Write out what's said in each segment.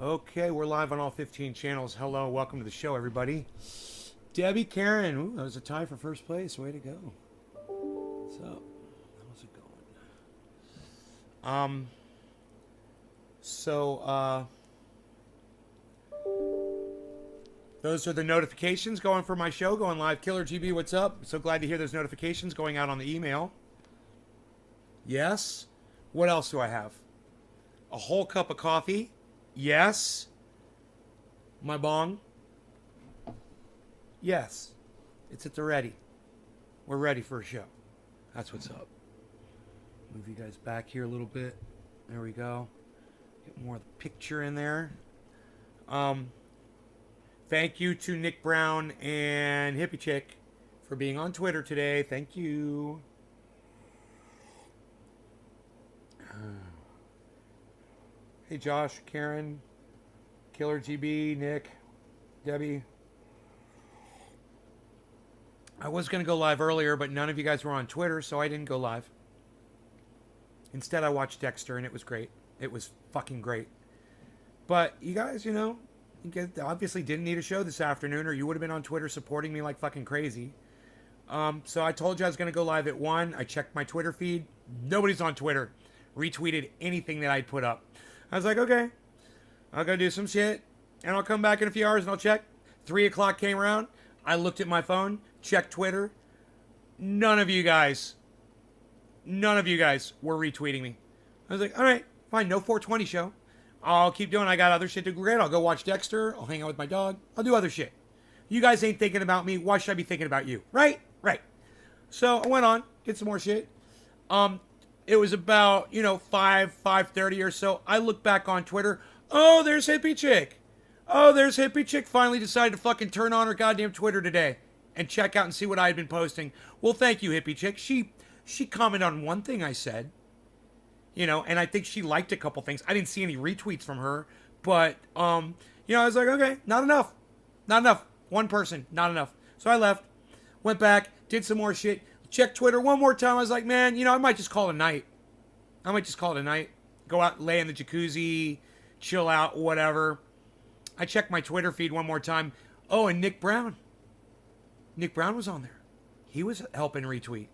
Okay, we're live on all 15 channels. Hello, welcome to the show, everybody. Debbie Karen, ooh, that was a tie for first place. Way to go. So, how's it going? Those are the notifications going for my show, going live. Killer GB, what's up? So glad to hear those notifications going out on the email. Yes. What else do I have? A whole cup of coffee. Yes. My bong. Yes. It's at the ready. We're ready for a show. That's what's up. Move you guys back here a little bit. There we go. Get more of the picture in there. Thank you to Nick Brown and Hippie Chick for being on Twitter today. Thank you. Hey Josh, Karen, Killer GB, Nick, Debbie. I was going to go live earlier, but none of you guys were on Twitter, so I didn't go live. Instead, I watched Dexter, and it was great. It was fucking great. But you guys, you guys obviously didn't need a show this afternoon, or you would have been on Twitter supporting me like fucking crazy. So I told you I was going to go live at 1. I checked my Twitter feed. Nobody's on Twitter. Retweeted anything that I'd put up. I was like, okay, I'll go do some shit, and I'll come back in a few hours and I'll check. 3 o'clock came around. I looked at my phone, checked Twitter. None of you guys were retweeting me. I was like, all right, fine, no 420 show. I'll keep doing. I got other shit to do. Great. I'll go watch Dexter. I'll hang out with my dog. I'll do other shit. You guys ain't thinking about me. Why should I be thinking about you? Right? Right. So I went on, did some more shit. It was about, 5:30 or so. I look back on Twitter. Oh, there's Hippie Chick. Oh, there's Hippie Chick finally decided to fucking turn on her goddamn Twitter today and check out and see what I had been posting. Well, thank you, Hippie Chick. She commented on one thing I said, and I think she liked a couple things. I didn't see any retweets from her, but, I was like, okay, not enough. Not enough. One person, not enough. So I left, went back, did some more shit. Check Twitter one more time. I was like, man, I might just call it a night. Go out, lay in the jacuzzi, chill out, whatever. I checked my Twitter feed one more time. Oh, and Nick Brown. Nick Brown was on there. He was helping retweet.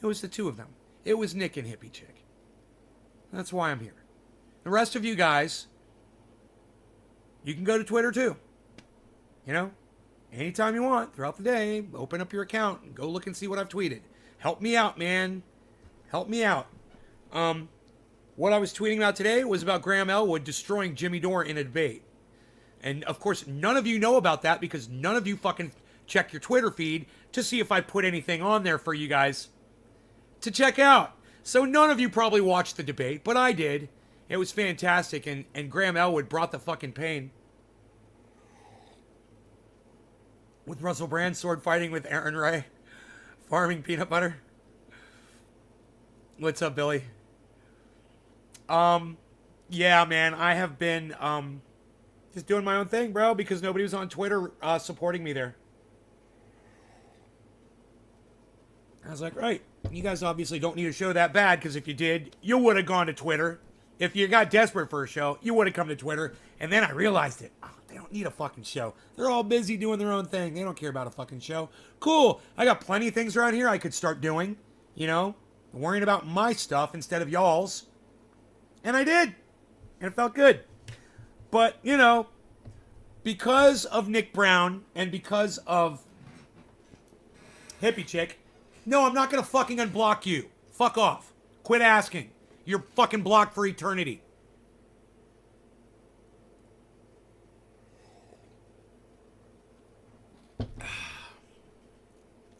It was the two of them. It was Nick and Hippie Chick. That's why I'm here. The rest of you guys, you can go to Twitter too. Anytime you want, throughout the day, open up your account and go look and see what I've tweeted. Help me out, man. Help me out. What I was tweeting about today was about Graham Elwood destroying Jimmy Dore in a debate. And, of course, none of you know about that because none of you fucking check your Twitter feed to see if I put anything on there for you guys to check out. So none of you probably watched the debate, but I did. It was fantastic, and Graham Elwood brought the fucking pain. With Russell Brand sword fighting with Aaron Ray, farming peanut butter. What's up, Billy? Yeah, man, I have been, just doing my own thing, bro, because nobody was on Twitter, supporting me there. I was like, right, you guys obviously don't need a show that bad, because if you did, you would have gone to Twitter. If you got desperate for a show, you would have come to Twitter, and then I realized it. Oh, they don't need a fucking show. They're all busy doing their own thing. They don't care about a fucking show. Cool, I got plenty of things around here I could start doing, worrying about my stuff instead of y'all's. And I did. And it felt good. But, because of Nick Brown and because of Hippie Chick, no, I'm not going to fucking unblock you. Fuck off. Quit asking. You're fucking blocked for eternity.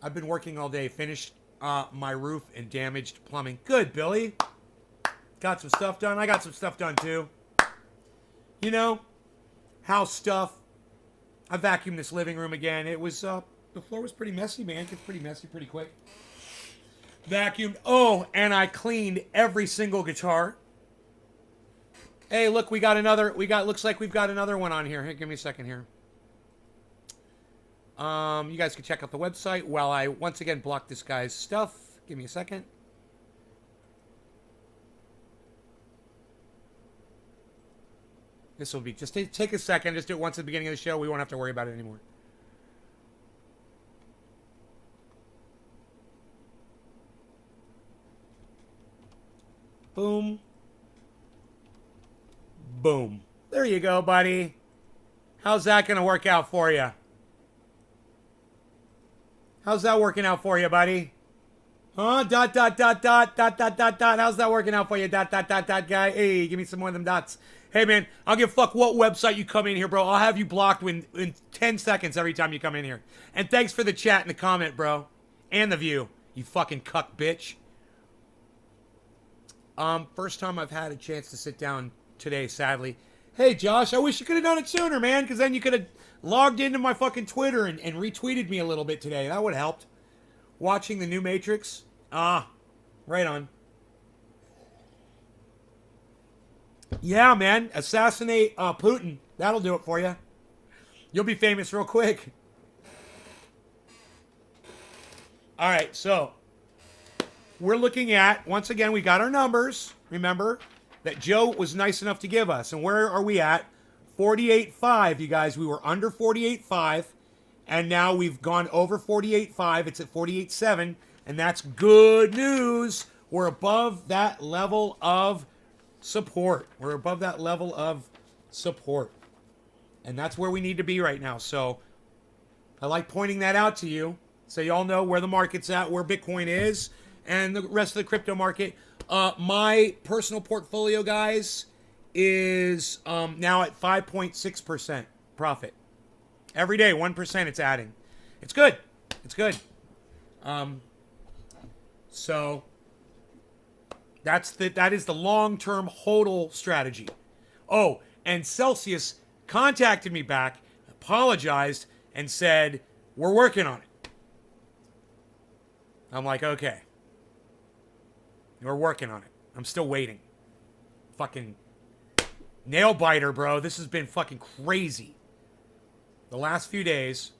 I've been working all day. Finished my roof and damaged plumbing. Good, Billy. Got some stuff done. I got some stuff done too. House stuff. I vacuumed this living room again. It was, the floor was pretty messy, man. It gets pretty messy pretty quick. Vacuumed. Oh, and I cleaned every single guitar. Hey, look, looks like we've got another one on here. Hey, give me a second here. You guys can check out the website while I once again block this guy's stuff. Give me a second. This will be, just take a second, just do it once at the beginning of the show. We won't have to worry about it anymore. Boom. Boom. There you go, buddy. How's that going to work out for you? How's that working out for you, buddy? Huh? Dot, dot, dot, dot, dot, dot, dot, dot. How's that working out for you? Dot, dot, dot, dot, guy. Hey, give me some more of them dots. Hey, man, I'll give a fuck what website you come in here, bro. I'll have you blocked in 10 seconds every time you come in here. And thanks for the chat and the comment, bro. And the view. You fucking cuck bitch. First time I've had a chance to sit down today, sadly. Hey, Josh, I wish you could have done it sooner, man, because then you could have logged into my fucking Twitter and retweeted me a little bit today. That would have helped. Watching the new Matrix. Ah, right on. Yeah, man. Assassinate Putin. That'll do it for you. You'll be famous real quick. All right, so we're looking at, once again, we got our numbers. Remember that Joe was nice enough to give us. And where are we at? 48.5, you guys. We were under 48.5. And now we've gone over 48.5. It's at 48.7. And that's good news. We're above that level of support. We're above that level of support. And that's where we need to be right now. So I like pointing that out to you, so you all know where the market's at, where Bitcoin is, and the rest of the crypto market. My personal portfolio, guys, is now at 5.6% profit. Every day, 1% it's adding. It's good. It's good. So that is the long-term hodl strategy. Oh, and Celsius contacted me back, apologized, and said, we're working on it. I'm like, okay. We're working on it. I'm still waiting. Fucking nail biter, bro. This has been fucking crazy. The last few days.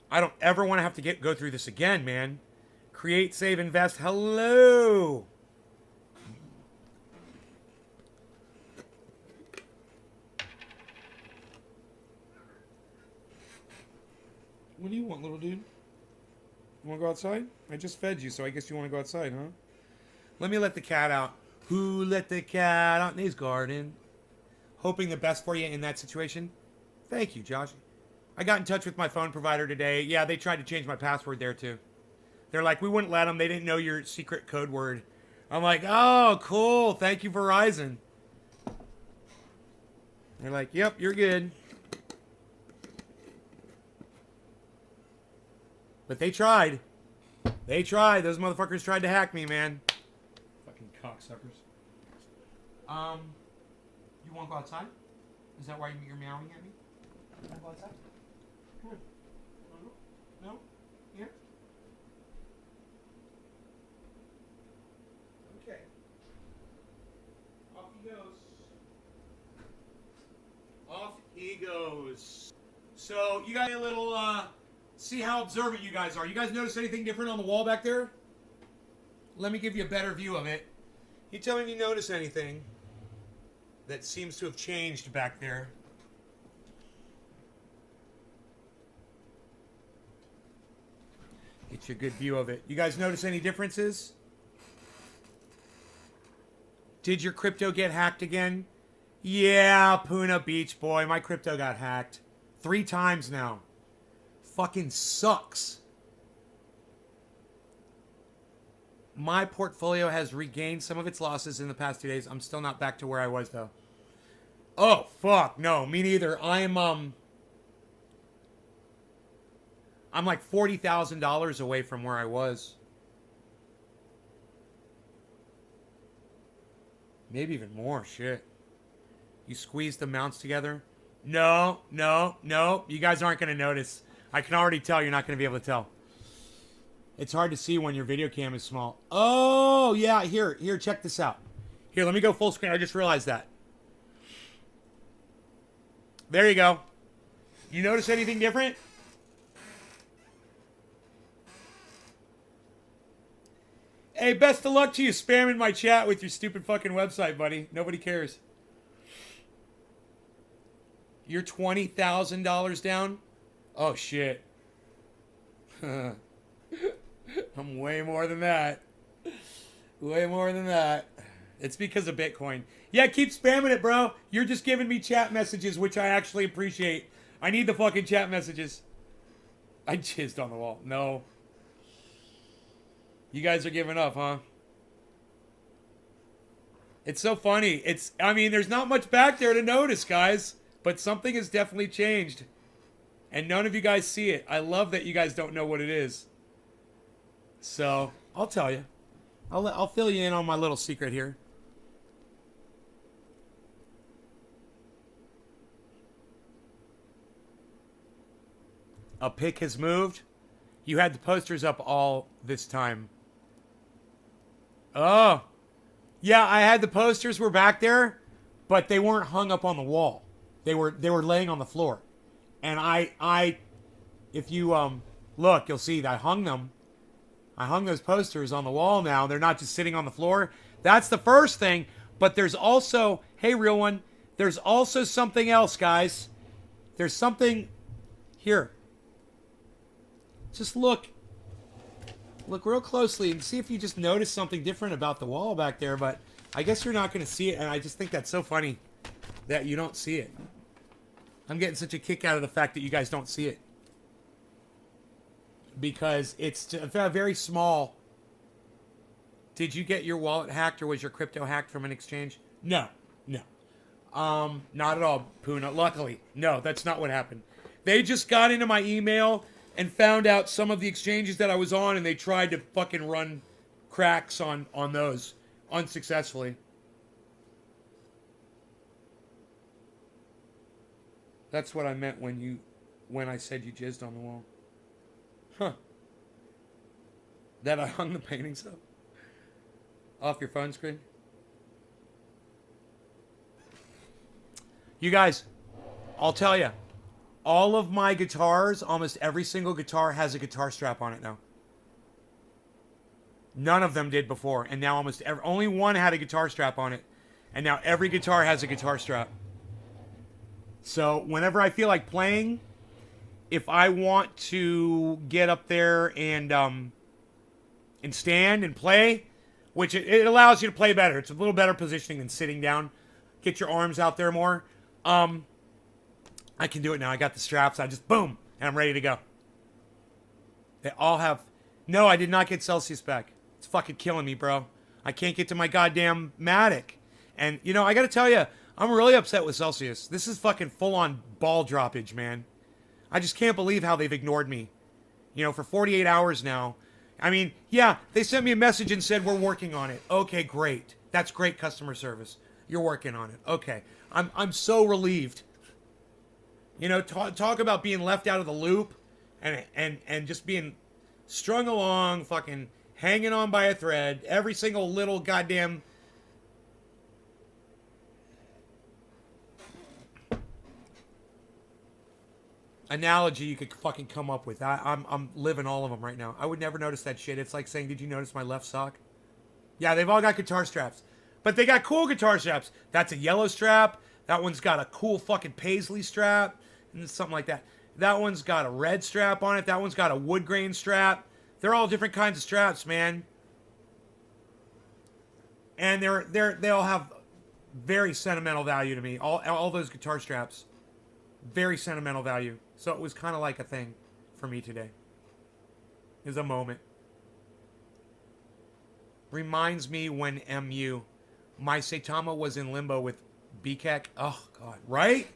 I don't ever want to have to go through this again, man. Create, save, invest. Hello. What do you want, little dude? You want to go outside? I just fed you, so I guess you want to go outside, huh? Let me let the cat out. Who let the cat out in his garden? Hoping the best for you in that situation. Thank you, Josh. I got in touch with my phone provider today. Yeah, they tried to change my password there, too. They're like, we wouldn't let them. They didn't know your secret code word. I'm like, oh, cool. Thank you, Verizon. They're like, yep, you're good. But they tried. They tried. Those motherfuckers tried to hack me, man. Fucking cocksuckers. You want to go outside? Is that why you're meowing at me? You want to go outside? Come on. No? Here? Okay. Off he goes. Off he goes. So, you got a little, see how observant you guys are. You guys notice anything different on the wall back there? Let me give you a better view of it. You tell me if you notice anything that seems to have changed back there. Get you a good view of it. You guys notice any differences? Did your crypto get hacked again? Yeah, Puna Beach boy. My crypto got hacked 3 times now. Fucking sucks. My portfolio has regained some of its losses in the past 2 days. I'm still not back to where I was, though. Oh, fuck. No, me neither. I'm like $40,000 away from where I was. Maybe even more. Shit. You squeeze the mounts together? No. You guys aren't going to notice. I can already tell you're not going to be able to tell. It's hard to see when your video cam is small. Oh, yeah. Here, check this out. Here, let me go full screen. I just realized that. There you go. You notice anything different? Hey, best of luck to you spamming my chat with your stupid fucking website, buddy. Nobody cares. You're $20,000 down? Oh, shit. I'm way more than that. Way more than that. It's because of Bitcoin. Yeah, keep spamming it, bro. You're just giving me chat messages, which I actually appreciate. I need the fucking chat messages. I jizzed on the wall. No. You guys are giving up, huh? It's so funny. I mean, there's not much back there to notice, guys. But something has definitely changed. And none of you guys see it. I love that you guys don't know what it is. So, I'll tell you. I'll fill you in on my little secret here. A pick has moved. You had the posters up all this time. Oh. Yeah, I had the posters were back there, but they weren't hung up on the wall. They were laying on the floor. And I if you look, you'll see that I hung them. I hung those posters on the wall now. They're not just sitting on the floor. That's the first thing, but there's also, hey real one, there's also something else, guys. There's something here. Just look real closely and see if you just notice something different about the wall back there, but I guess you're not going to see it, and I just think that's so funny that you don't see it. I'm getting such a kick out of the fact that you guys don't see it. Because it's very small. Did you get your wallet hacked or was your crypto hacked from an exchange? No. Not at all, Puna. Luckily. No, that's not what happened. They just got into my email and found out some of the exchanges that I was on, and they tried to fucking run cracks on those unsuccessfully. That's what I meant when I said you jizzed on the wall. Huh. That I hung the paintings up off your phone screen. You guys, I'll tell you, all of my guitars, almost every single guitar has a guitar strap on it now. None of them did before, and now only one had a guitar strap on it, and now every guitar has a guitar strap. So whenever I feel like playing, if I want to get up there and stand and play, which it allows you to play better. It's a little better positioning than sitting down. Get your arms out there more. I can do it now. I got the straps. I just boom, and I'm ready to go. They all have. No, I did not get Celsius back. It's fucking killing me, bro. I can't get to my goddamn Matic. And you know, I got to tell you, I'm really upset with Celsius. This is fucking full-on ball droppage, man. I just can't believe how they've ignored me. You know, for 48 hours now. I mean, yeah, they sent me a message and said, we're working on it. Okay, great. That's great customer service. You're working on it. Okay. I'm so relieved. You know, talk about being left out of the loop and just being strung along, fucking hanging on by a thread. Every single little goddamn analogy you could fucking come up with. I'm living all of them right now. I would never notice that shit. It's like saying, did you notice my left sock? Yeah, they've all got guitar straps. But they got cool guitar straps. That's a yellow strap. That one's got a cool fucking paisley strap. And something like that. That one's got a red strap on it. That one's got a wood grain strap. They're all different kinds of straps, man. And they all have very sentimental value to me. All those guitar straps. Very sentimental value. So it was kind of like a thing for me today. It was a moment. Reminds me when my Saitama was in limbo with BKEC. Oh, God. Right?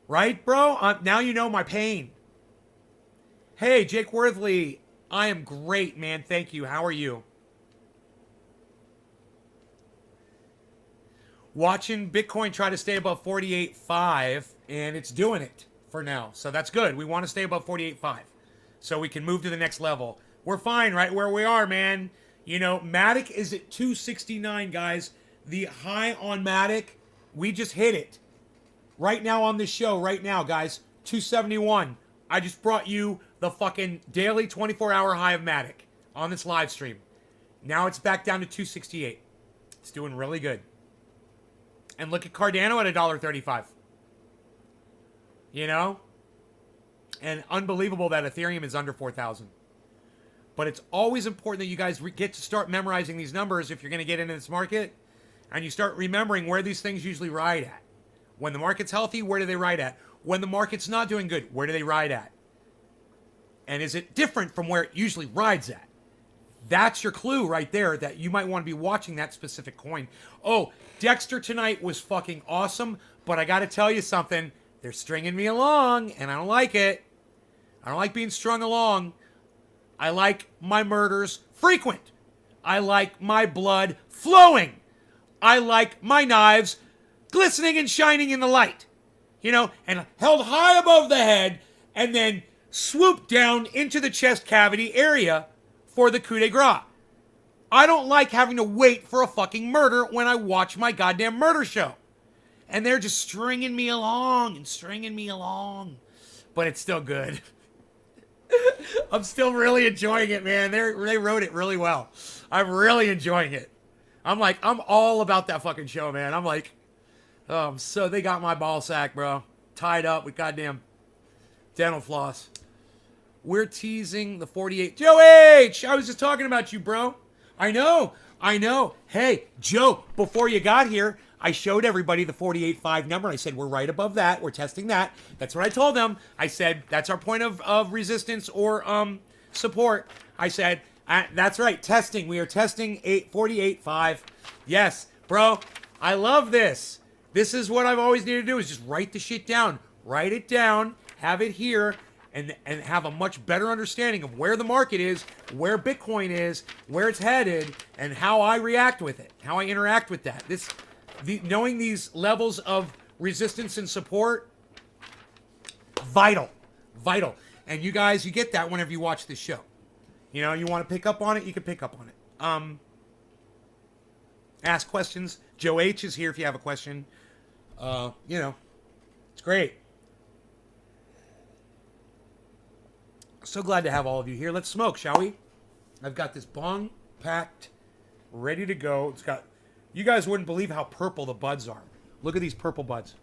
Right, bro? Now you know my pain. Hey, Jake Worthley. I am great, man. Thank you. How are you? Watching Bitcoin try to stay above 48.5, and it's doing it for now. So that's good. We want to stay above 48.5 so we can move to the next level. We're fine right where we are, man. You know, Matic is at 269, guys. The high on Matic, we just hit it. Right now on this show, right now, guys, 271. I just brought you the fucking daily 24-hour high of Matic on this live stream. Now it's back down to 268. It's doing really good. And look at Cardano at $1.35. You know? And unbelievable that Ethereum is under 4,000. But it's always important that you guys get to start memorizing these numbers if you're going to get into this market. And you start remembering where these things usually ride at. When the market's healthy, where do they ride at? When the market's not doing good, where do they ride at? And is it different from where it usually rides at? That's your clue right there that you might want to be watching that specific coin. Oh, Dexter tonight was fucking awesome, but I got to tell you something. They're stringing me along, and I don't like it. I don't like being strung along. I like my murders frequent. I like my blood flowing. I like my knives glistening and shining in the light. You know, and held high above the head, and then swooped down into the chest cavity area for the coup de grace. I don't like having to wait for a fucking murder when I watch my goddamn murder show. And they're just stringing me along and stringing me along. But it's still good. I'm still really enjoying it, man. They wrote it really well. I'm really enjoying it. I'm all about that fucking show, man. I'm like, so they got my ball sack, bro. Tied up with goddamn dental floss. We're teasing the 48. Joe H! I was just talking about you, bro. I know. Hey, Joe, before you got here, I showed everybody the 48.5 number. I said, we're right above that. We're testing that. That's what I told them. I said, that's our point of resistance or support. I said, that's right, testing. We are testing 48.5. Yes, bro, I love this. This is what I've always needed to do is just write the shit down. Write it down, have it here, and have a much better understanding of where the market is, where Bitcoin is, where it's headed, and how I react with it, how I interact with that. Knowing these levels of resistance and support, vital. And you guys, you get that whenever you watch this show. You know, you want to pick up on it, you can pick up on it. Ask questions. Joe H is here if you have a question. It's great. So glad to have all of you here. Let's smoke, shall we? I've got this bong packed, ready to go. It's got, you guys wouldn't believe how purple the buds are. Look at these purple buds.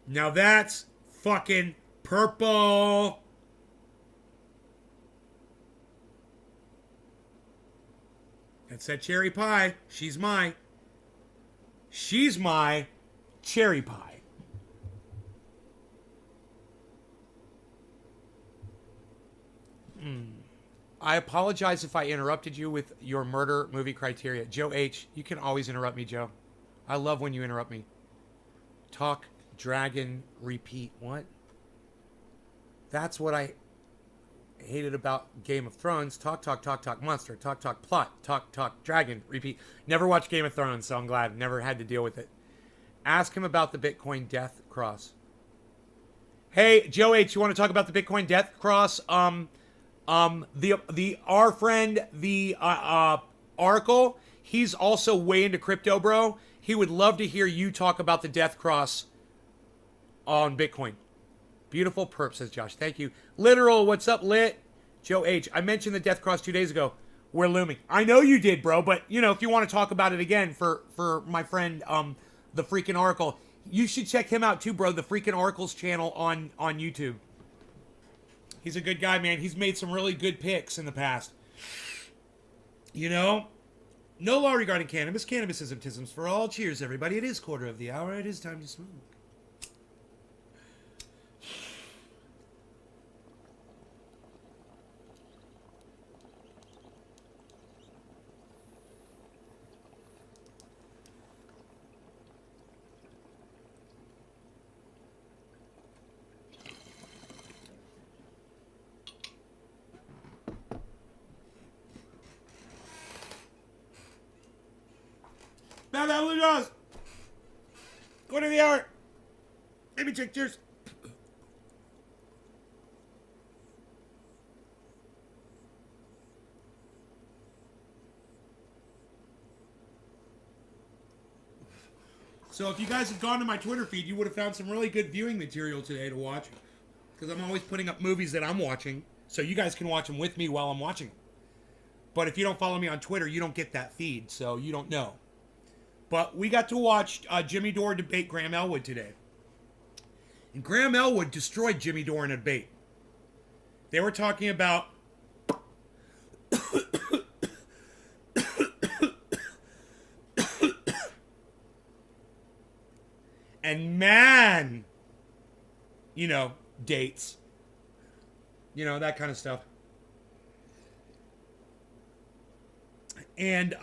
Now that's fucking purple. That's that cherry pie. She's my cherry pie. I apologize if I interrupted you with your murder movie criteria. Joe H, you can always interrupt me, Joe. I love when you interrupt me. Talk, dragon, repeat. What? That's what I hated about Game of Thrones. Talk, monster. Talk, plot. Talk, dragon, repeat. Never watched Game of Thrones, so I'm glad. Never had to deal with it. Ask him about the Bitcoin death cross. Hey, Joe H, you want to talk about the Bitcoin death cross? Our friend, the Oracle, he's also way into crypto, bro. He would love to hear you talk about the death cross on Bitcoin. Beautiful perp, says Josh. Thank you. Literal, what's up, Lit? Joe H, I mentioned the death cross 2 days ago. We're looming. I know you did, bro, but, you know, if you want to talk about it again for my friend, the freaking Oracle, you should check him out too, bro. The freaking Oracle's channel on YouTube. He's a good guy, man. He's made some really good picks in the past. You know? No law regarding cannabis. Cannabis is tisms for all. Cheers, everybody. It is quarter of the hour. It is time to smoke. Quarter of the hour. Let me check. Cheers. So if you guys had gone to my Twitter feed, you would have found some really good viewing material today to watch. Because I'm always putting up movies that I'm watching. So you guys can watch them with me while I'm watching them. But if you don't follow me on Twitter, you don't get that feed. So you don't know. But we got to watch Jimmy Dore debate Graham Elwood today. And Graham Elwood destroyed Jimmy Dore in a debate. They were talking about and man, you know, dates. You know, that kind of stuff. And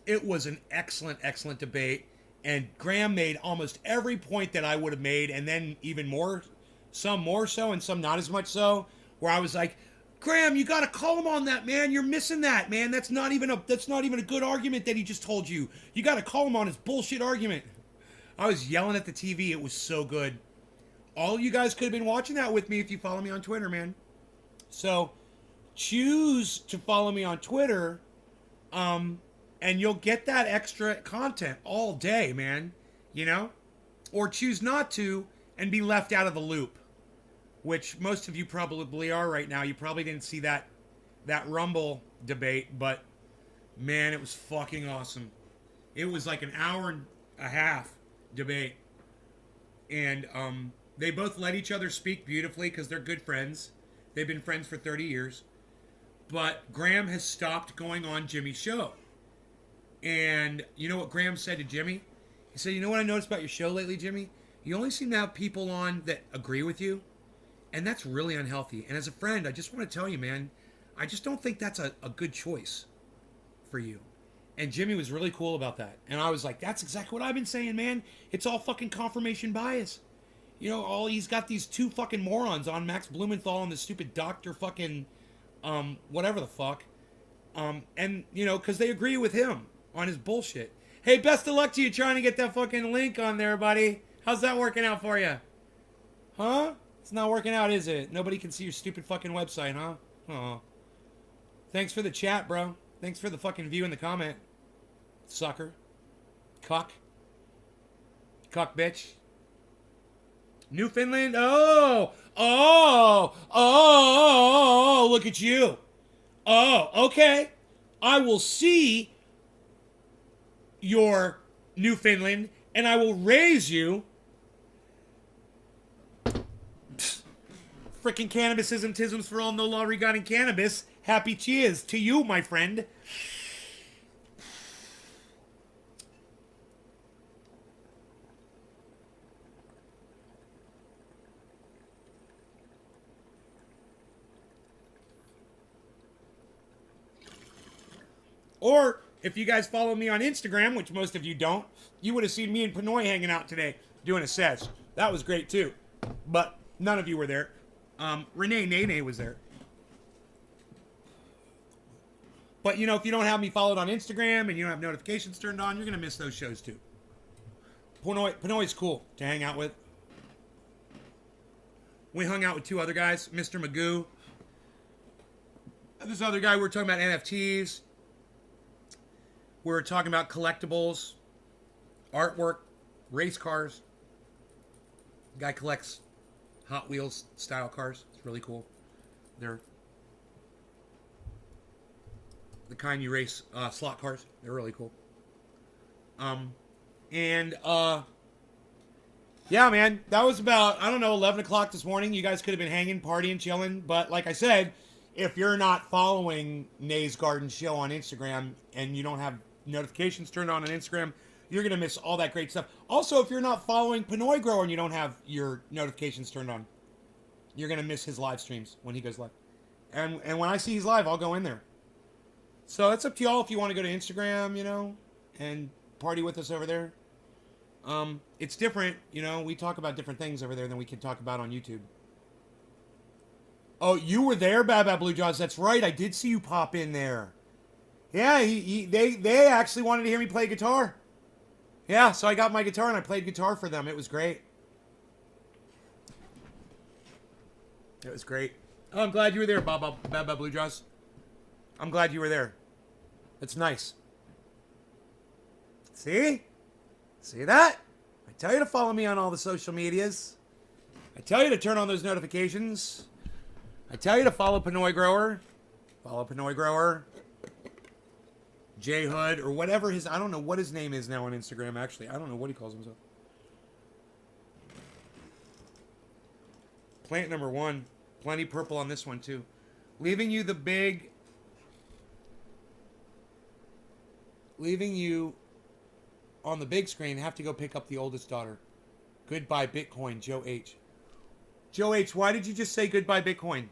it was an excellent, excellent debate. And Graham made almost every point that I would have made, and then even more, some more so, and some not as much so. Where I was like, Graham, you got to call him on that, man. You're missing that, man. That's not even a good argument that he just told you. You got to call him on his bullshit argument. I was yelling at the TV. It was so good. All you guys could have been watching that with me if you follow me on Twitter, man. So choose to follow me on Twitter. And you'll get that extra content all day, man. You know? Or choose not to and be left out of the loop. Which most of you probably are right now. You probably didn't see that Rumble debate, but man, it was fucking awesome. It was like an hour and a half debate. And they both let each other speak beautifully because they're good friends. They've been friends for 30 years. But Graham has stopped going on Jimmy's show. And you know what Graham said to Jimmy? He said, you know what I noticed about your show lately, Jimmy? You only seem to have people on that agree with you. And that's really unhealthy. And as a friend, I just want to tell you, man, I just don't think that's a good choice for you. And Jimmy was really cool about that. And I was like, that's exactly what I've been saying, man. It's all fucking confirmation bias. You know, he's got these two fucking morons on, Max Blumenthal and the stupid doctor fucking, whatever the fuck. And, you know, because they agree with him on his bullshit. Hey, best of luck to you trying to get that fucking link on there, buddy. How's that working out for you? Huh? It's not working out, is it? Nobody can see your stupid fucking website, huh? Oh. Thanks for the chat, bro. Thanks for the fucking view in the comment. Sucker. Cuck. Cuck, bitch. Newfoundland? Oh! Look at you. Oh, okay. I will see your Newfoundland, and I will raise you. Frickin' cannabisism tisms for all, no law regarding cannabis. Happy cheers to you, my friend. Or, if you guys follow me on Instagram, which most of you don't, you would have seen me and Pinoy hanging out today doing a sesh. That was great, too. But none of you were there. Renee Nene was there. But, you know, if you don't have me followed on Instagram and you don't have notifications turned on, you're going to miss those shows, too. Pinoy's cool to hang out with. We hung out with two other guys, Mr. Magoo. This other guy, we were talking about NFTs. We were talking about collectibles, artwork, race cars. Guy collects Hot Wheels style cars. It's really cool. They're the kind you race slot cars. They're really cool. Yeah, man, that was about, I don't know, 11 o'clock this morning. You guys could have been hanging, partying, chilling. But like I said, if you're not following Nay's Garden Show on Instagram and you don't have notifications turned on Instagram, you're going to miss all that great stuff. Also, if you're not following Pinoy Grower and you don't have your notifications turned on, you're going to miss his live streams when he goes live. And when I see he's live, I'll go in there. So it's up to y'all if you want to go to Instagram, you know, and party with us over there. It's different, you know, we talk about different things over there than we can talk about on YouTube. Oh, you were there, Bad Bad Blue Jaws. That's right. I did see you pop in there. Yeah, they actually wanted to hear me play guitar. Yeah, so I got my guitar and I played guitar for them. It was great. It was great. Oh, I'm glad you were there, Bad Bad Blue Jaws. I'm glad you were there. It's nice. See? See that? I tell you to follow me on all the social medias. I tell you to turn on those notifications. I tell you to follow Pinoy Grower. Follow Pinoy Grower. J Hood or whatever his, I don't know what his name is now on Instagram, actually. I don't know what he calls himself. Plant number one. Plenty purple on this one, too. Leaving you on the big screen, have to go pick up the oldest daughter. Goodbye, Bitcoin, Joe H. Joe H, why did you just say goodbye, Bitcoin?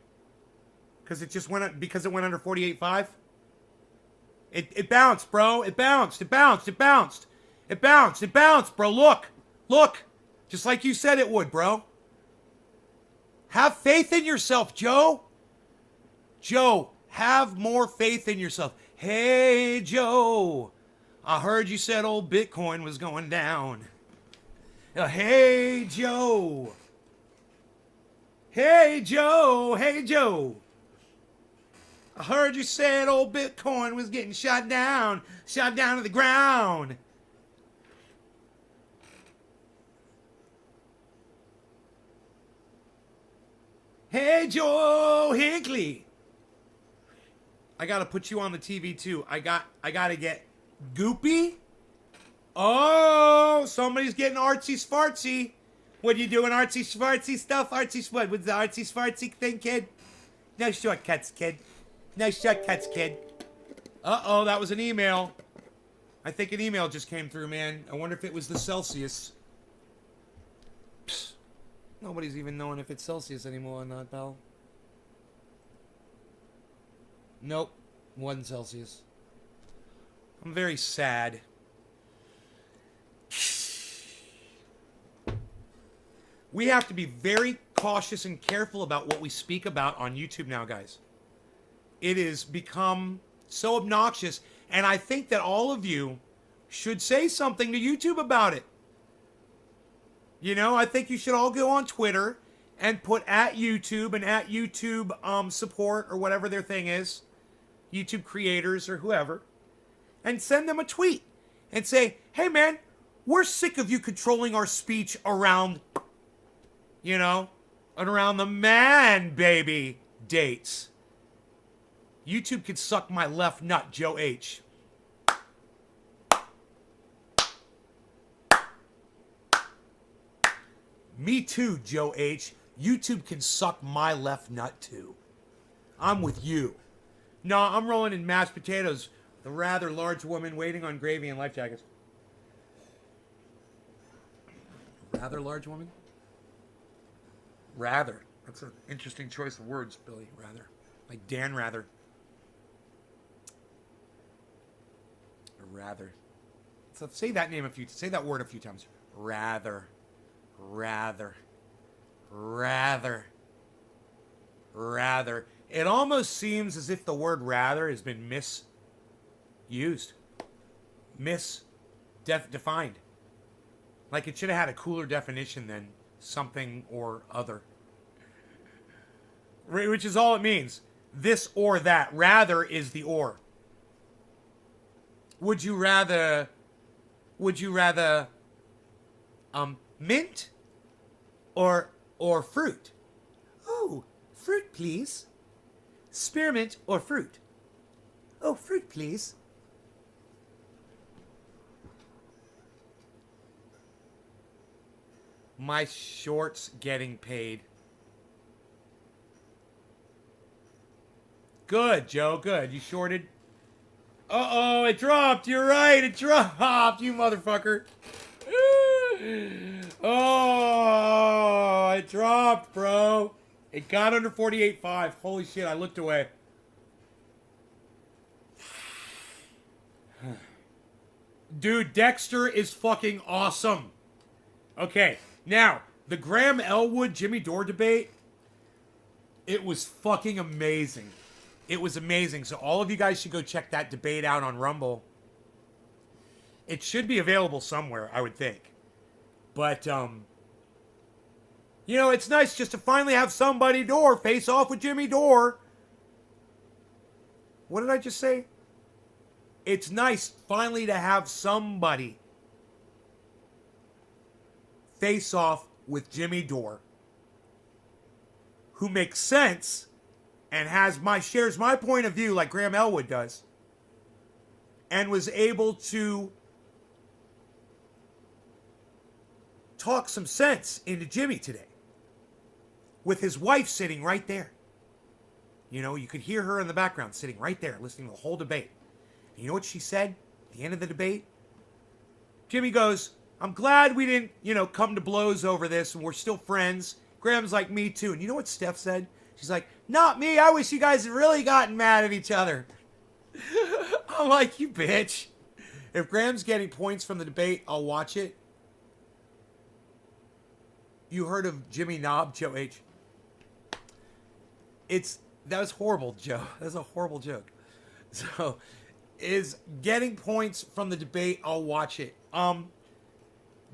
Because it went under 48.5? It bounced, bro. It bounced, bro. Look. Just like you said it would, bro. Have faith in yourself, Joe. Joe, have more faith in yourself. Hey, Joe. I heard you said old Bitcoin was going down. Hey, Joe. Hey, Joe. Hey, Joe. I heard you said old Bitcoin was getting shot down to the ground. Hey, Joe Hinckley. I gotta put you on the TV too. I gotta get Goopy. Oh, somebody's getting artsy sfartsy. What are you doing, artsy sfartsy stuff? What's the artsy sfartsy thing, kid? No shortcuts, kid. No shortcuts, kid. Uh-oh, that was an email. I think an email just came through, man. I wonder if it was the Celsius. Psst. Nobody's even knowing if it's Celsius anymore or not, pal. Nope. Wasn't Celsius. I'm very sad. We have to be very cautious and careful about what we speak about on YouTube now, guys. It has become so obnoxious, and I think that all of you should say something to YouTube about it. You know, I think you should all go on Twitter and put at YouTube and at YouTube support or whatever their thing is, YouTube creators or whoever, and send them a tweet and say, hey man, we're sick of you controlling our speech around, you know, and around the man baby dates. YouTube could suck my left nut, Joe H. Me too, Joe H. YouTube can suck my left nut too. I'm with you. No, I'm rolling in mashed potatoes. The rather large woman waiting on gravy and life jackets. Rather large woman? Rather. That's an interesting choice of words, Billy. Rather. Like Dan Rather. Rather. So say that name say that word a few times. Rather. Rather. Rather. Rather. It almost seems as if the word rather has been misused. Defined. Like it should have had a cooler definition than something or other. Which is all it means. This or that. Rather is the or. Would you rather mint or fruit? Oh, fruit please. Spearmint or fruit? Oh, fruit please. My shorts getting paid. Good, Joe, good. You shorted. Uh-oh, it dropped. You're right. It dropped, you motherfucker. Oh, it dropped, bro. It got under 48.5. Holy shit, I looked away. Dude, Dexter is fucking awesome. Okay, now, the Graham Elwood Jimmy Dore debate, it was fucking amazing. It was amazing. So all of you guys should go check that debate out on Rumble. It should be available somewhere, I would think. But, you know, it's nice just to finally have somebody Dore face off with Jimmy Dore. What did I just say? It's nice finally to have somebody face off with Jimmy Dore who makes sense and shares my point of view like Graham Elwood does. and was able to talk some sense into Jimmy today with his wife sitting right there. You know, you could hear her in the background sitting right there listening to the whole debate. And you know what she said at the end of the debate? Jimmy goes, I'm glad we didn't, come to blows over this and we're still friends. Graham's like, me too. And you know what Steph said? She's like, not me. I wish you guys had really gotten mad at each other. I'm like, you bitch. If Graham's getting points from the debate, I'll watch it. You heard of Jimmy Knob, Joe H? That was horrible, Joe. That was a horrible joke. So, is getting points from the debate, I'll watch it.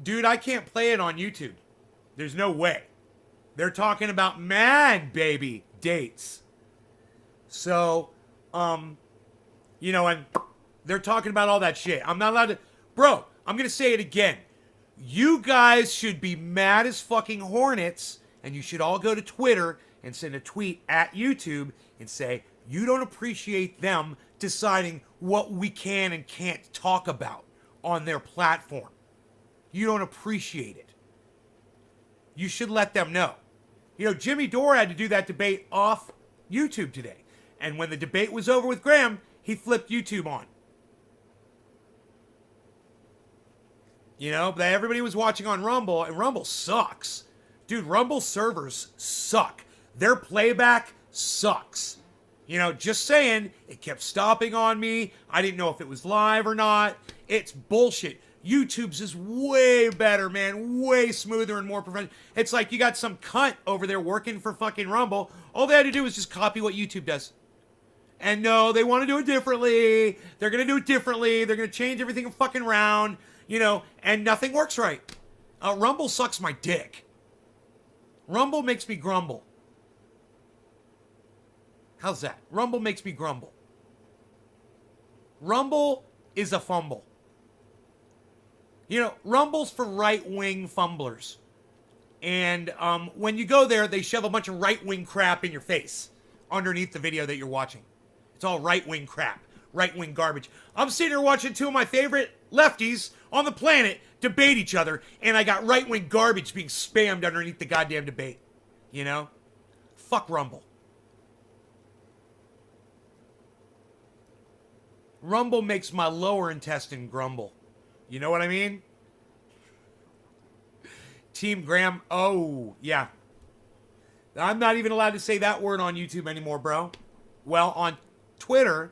Dude, I can't play it on YouTube. There's no way. They're talking about man baby dates. So, and they're talking about all that shit. I'm not allowed to. Bro, I'm going to say it again. You guys should be mad as fucking hornets, and you should all go to Twitter and send a tweet at YouTube and say, you don't appreciate them deciding what we can and can't talk about on their platform. You don't appreciate it. You should let them know. Jimmy Dore had to do that debate off YouTube today. And when the debate was over with Graham, he flipped YouTube on. But everybody was watching on Rumble, and Rumble sucks. Dude, Rumble servers suck. Their playback sucks. Just saying, it kept stopping on me. I didn't know if it was live or not. It's bullshit. YouTube's is way better, man. Way smoother and more professional. It's like you got some cunt over there working for fucking Rumble. All they had to do was just copy what YouTube does. And no, they want to do it differently. They're going to do it differently. They're going to change everything fucking around. And nothing works right. Rumble sucks my dick. Rumble makes me grumble. How's that? Rumble makes me grumble. Rumble is a fumble. Rumble's for right-wing fumblers. And when you go there, they shove a bunch of right-wing crap in your face underneath the video that you're watching. It's all right-wing crap, right-wing garbage. I'm sitting here watching two of my favorite lefties on the planet debate each other, and I got right-wing garbage being spammed underneath the goddamn debate. Fuck Rumble. Rumble makes my lower intestine grumble. You know what I mean? Team Graham. Oh, yeah. I'm not even allowed to say that word on YouTube anymore, bro. Well, on Twitter,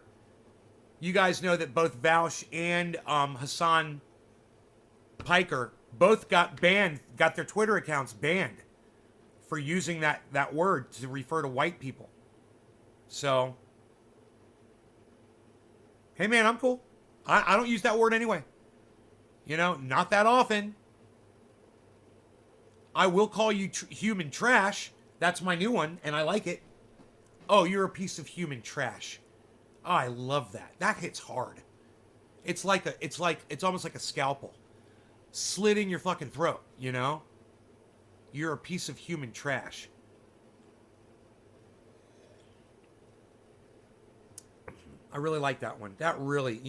you guys know that both Vaush and Hassan Piker both got banned, got their Twitter accounts banned for using that word to refer to white people. So, hey man, I'm cool. I don't use that word anyway. Not that often. I will call you human trash. That's my new one, and I like it. Oh, you're a piece of human trash. Oh, I love that. That hits hard. It's almost like a scalpel. Slit in your fucking throat, You're a piece of human trash. I really like that one. That really,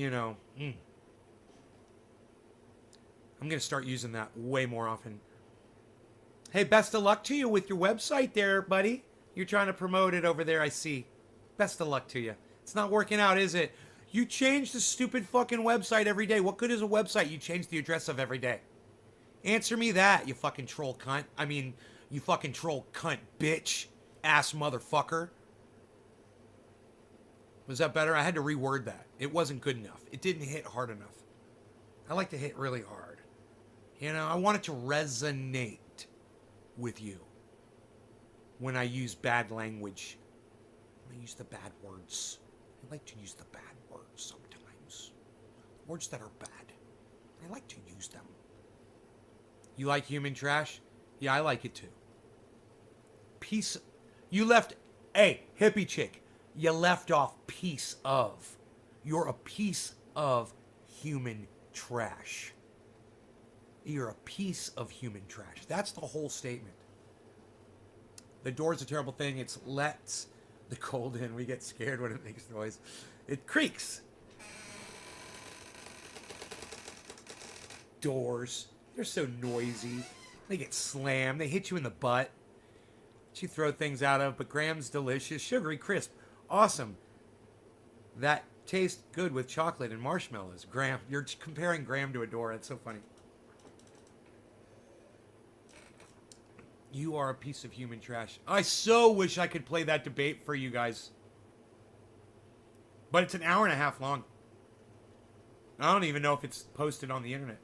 I'm going to start using that way more often. Hey, best of luck to you with your website there, buddy. You're trying to promote it over there, I see. Best of luck to you. It's not working out, is it? You change the stupid fucking website every day. What good is a website you change the address of every day? Answer me that, you fucking troll cunt. I mean, you fucking troll cunt bitch. Ass motherfucker. Was that better? I had to reword that. It wasn't good enough. It didn't hit hard enough. I like to hit really hard. I want it to resonate with you when I use bad language. When I use the bad words. I like to use the bad words sometimes. Words that are bad. I like to use them. You like human trash? Yeah, I like it too. Piece. You left. Hey, hippie chick. You left off piece of. You're a piece of human trash. You're a piece of human trash. That's the whole statement. The door's a terrible thing. It lets the cold in. We get scared when it makes noise. It creaks. doors. They're so noisy. They get slammed. They hit you in the butt. That you throw things out of. But Graham's delicious. Sugary crisp. Awesome. That tastes good with chocolate and marshmallows. Graham. You're comparing Graham to a door. That's so funny. You are a piece of human trash. I so wish I could play that debate for you guys. But it's an hour and a half long. I don't even know if it's posted on the internet.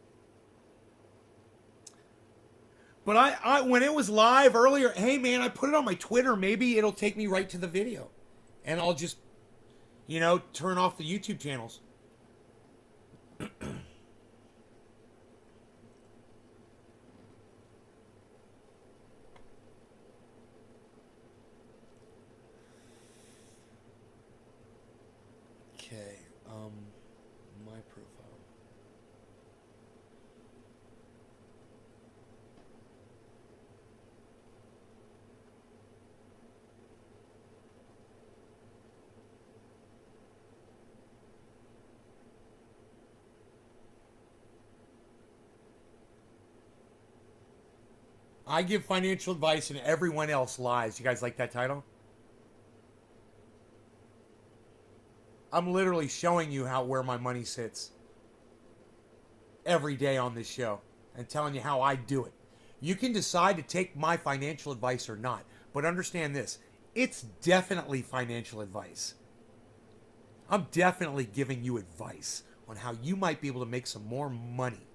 But I when it was live earlier, hey man, I put it on my Twitter. Maybe it'll take me right to the video. And I'll just, turn off the YouTube channels. Okay, my profile. I give financial advice and everyone else lies. You guys like that title? I'm literally showing you where my money sits every day on this show and telling you how I do it. You can decide to take my financial advice or not, but understand this. It's definitely financial advice. I'm definitely giving you advice on how you might be able to make some more money.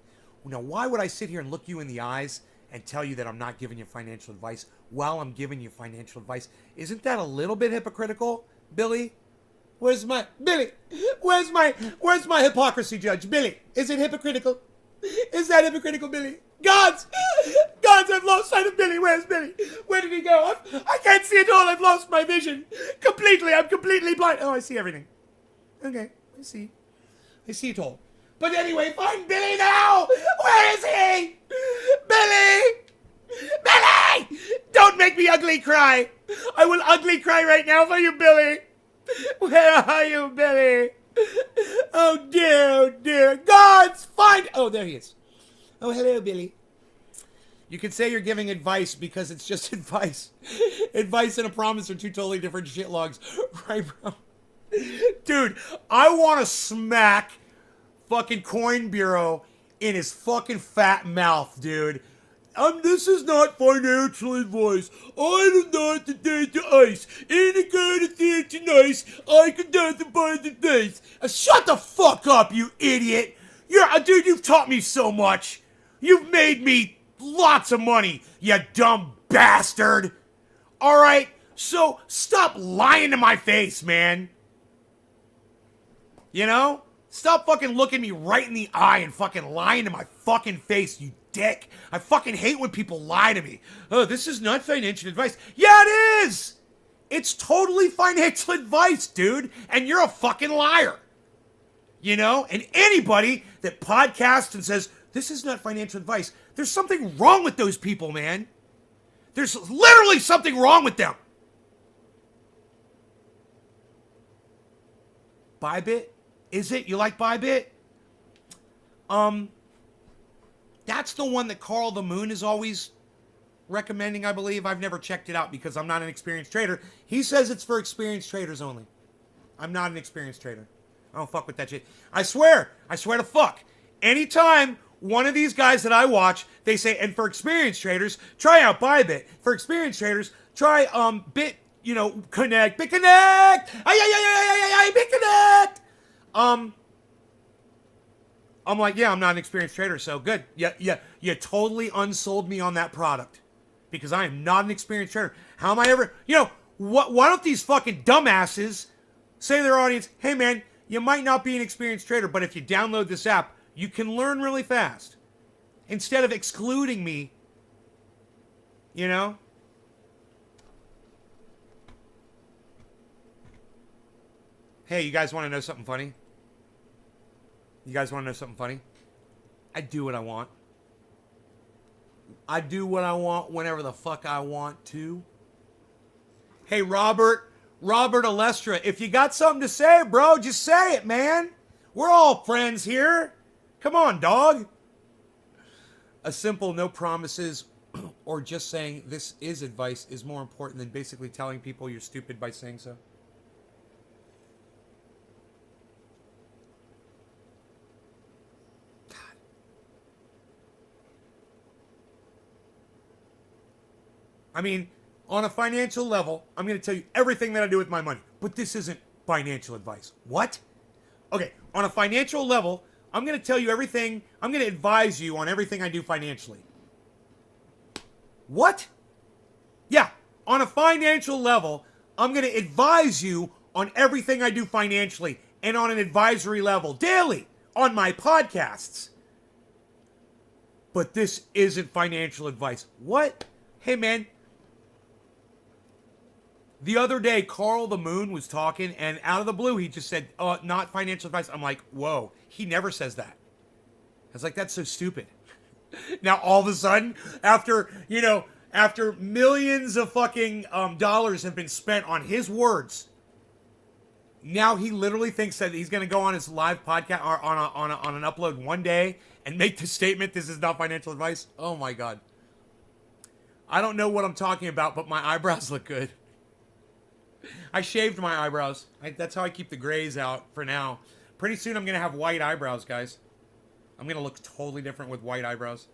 Now, why would I sit here and look you in the eyes and tell you that I'm not giving you financial advice while I'm giving you financial advice? Isn't that a little bit hypocritical, Billy? Where's my hypocrisy judge? Billy, is it hypocritical? Is that hypocritical, Billy? Gods, I've lost sight of Billy. Where's Billy? Where did he go? I can't see at all. I've lost my vision. Completely. I'm completely blind. Oh, I see everything. Okay, I see it all. But anyway, find Billy now! Where is he? Billy! Billy! Don't make me ugly cry. I will ugly cry right now for you, Billy. Where are you, Billy? Oh, dear. Gods, find... Oh, there he is. Oh, hello, Billy. You could say you're giving advice because it's just advice. Advice and a promise are two totally different shitlogs. Right, bro? Dude, I want to smack fucking Coin Bureau in his fucking fat mouth, dude. This is not financial advice. I do not date the ice. Any kind of thing nice, I can dance by the face. Shut the fuck up, you idiot. Dude, you've taught me so much. You've made me lots of money, you dumb bastard. Alright, so stop lying to my face, man. Stop fucking looking me right in the eye and fucking lying to my fucking face, you dick. I fucking hate when people lie to me. Oh, this is not financial advice. Yeah, it is! It's totally financial advice, dude. And you're a fucking liar. And anybody that podcasts and says, this is not financial advice, there's something wrong with those people, man. There's literally something wrong with them. Bybit? Is it? You like Bybit? That's the one that Carl the Moon is always recommending, I believe. I've never checked it out because I'm not an experienced trader. He says it's for experienced traders only. I'm not an experienced trader. I don't fuck with that shit. I swear to fuck. Anytime one of these guys that I watch, they say, and for experienced traders, try out Bybit. For experienced traders, try Connect. BitConnect! BitConnect! I'm like, yeah, I'm not an experienced trader, so good. Yeah, you totally unsold me on that product. Because I am not an experienced trader. How am I ever... why don't these fucking dumbasses say to their audience, hey man, you might not be an experienced trader, but if you download this app, you can learn really fast. Instead of excluding me, Hey, you guys want to know something funny? I do what I want. I do what I want whenever the fuck I want to. Hey, Robert Alestra, if you got something to say, bro, just say it, man. We're all friends here. Come on, dog. A simple no promises or just saying this is advice is more important than basically telling people you're stupid by saying so. I mean, on a financial level, I'm going to tell you everything that I do with my money, but this isn't financial advice. What? Okay, on a financial level, I'm going to tell you everything, I'm going to advise you on everything I do financially. What? Yeah, on a financial level, I'm going to advise you on everything I do financially and on an advisory level daily on my podcasts. But this isn't financial advice. What? Hey, man. The other day, Carl the Moon was talking, and out of the blue, he just said, not financial advice. I'm like, whoa, he never says that. I was like, that's so stupid. Now, all of a sudden, after millions of fucking dollars have been spent on his words, now he literally thinks that he's going to go on his live podcast or on an upload one day and make the statement, this is not financial advice. Oh, my God. I don't know what I'm talking about, but my eyebrows look good. I shaved my eyebrows. That's how I keep the grays out for now. Pretty soon I'm going to have white eyebrows, guys. I'm going to look totally different with white eyebrows.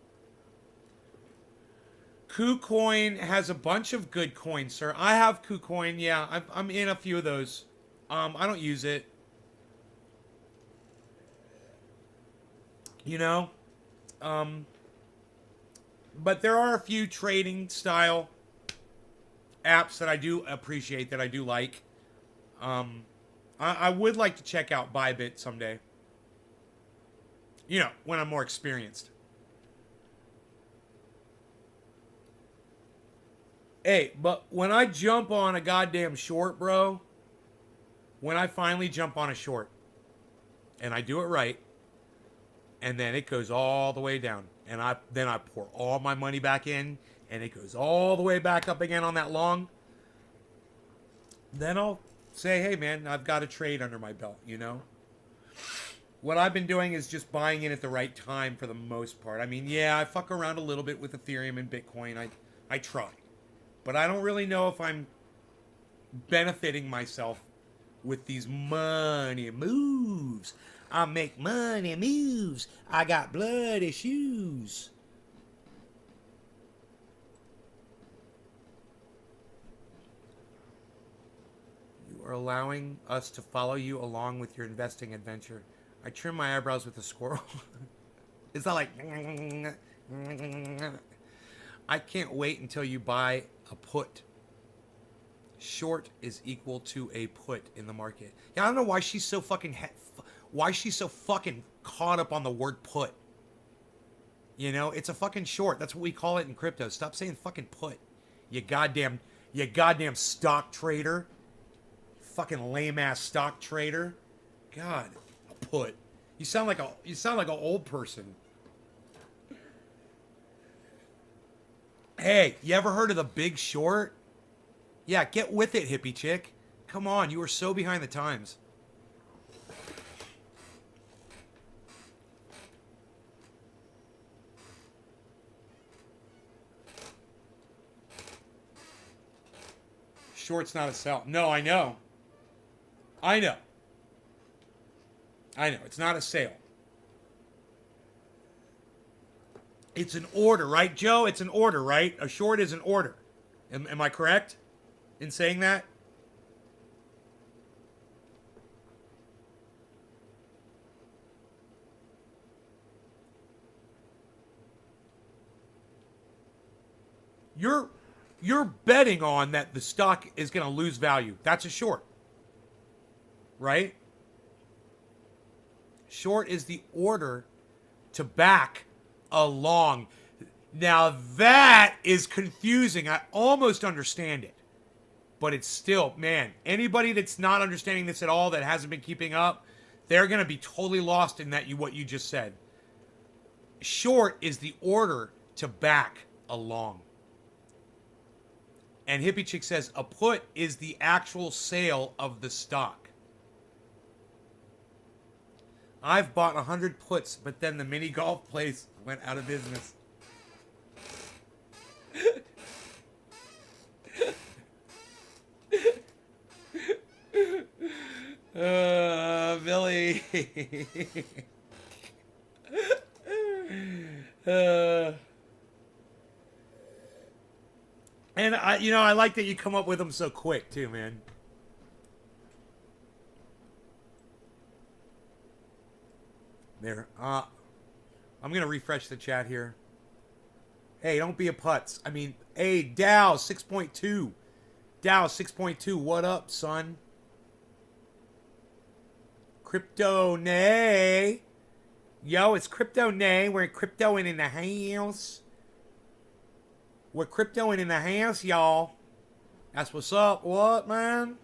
KuCoin has a bunch of good coins, sir. I have KuCoin. Yeah, I'm in a few of those. I don't use it. You know? But there are a few trading style apps that I do appreciate, that I do like. I would like to check out Bybit someday. You know, when I'm more experienced. Hey, but when I jump on a goddamn short, bro, when I finally jump on a short, and I do it right, and then it goes all the way down, and then I pour all my money back in, and it goes all the way back up again on that long, then I'll say, hey, man, I've got a trade under my belt, you know? What I've been doing is just buying in at the right time for the most part. I mean, yeah, I fuck around a little bit with Ethereum and Bitcoin. I try. But I don't really know if I'm benefiting myself with these money moves. I make money moves. I got bloody shoes. You are allowing us to follow you along with your investing adventure. I trim my eyebrows with a squirrel. It's not like... I can't wait until you buy a put. Short is equal to a put in the market. Yeah, I don't know why she's so fucking... why she's so fucking caught up on the word put. You know, it's a fucking short. That's what we call it in crypto. Stop saying fucking put. You goddamn stock trader. Fucking lame ass stock trader. God, put. You sound like an old person. Hey, you ever heard of The Big Short? Yeah, get with it, hippie chick. Come on, you are so behind the times. Short's not a sell. No, I know. I know. It's not a sale. It's an order, right, Joe? It's an order, right? A short is an order. Am I correct in saying that? You're betting on that the stock is going to lose value. That's a short. Right? Short is the order to back a long. Now that is confusing. I almost understand it. But it's still, man, anybody that's not understanding this at all, that hasn't been keeping up, they're going to be totally lost in what you just said. Short is the order to back a long. And Hippie Chick says a put is the actual sale of the stock. I've bought 100 puts, but then the mini golf place went out of business. Billy. uh, and I like that you come up with them so quick too, man. There. I'm gonna refresh the chat here. Hey, don't be a putz. I mean, hey, Dow 6.2. Dow 6.2. What up, son? Crypto Nay. Yo, it's Crypto Nay. We're cryptoing in the house. We're cryptoing in the house, y'all. That's what's up. What, man?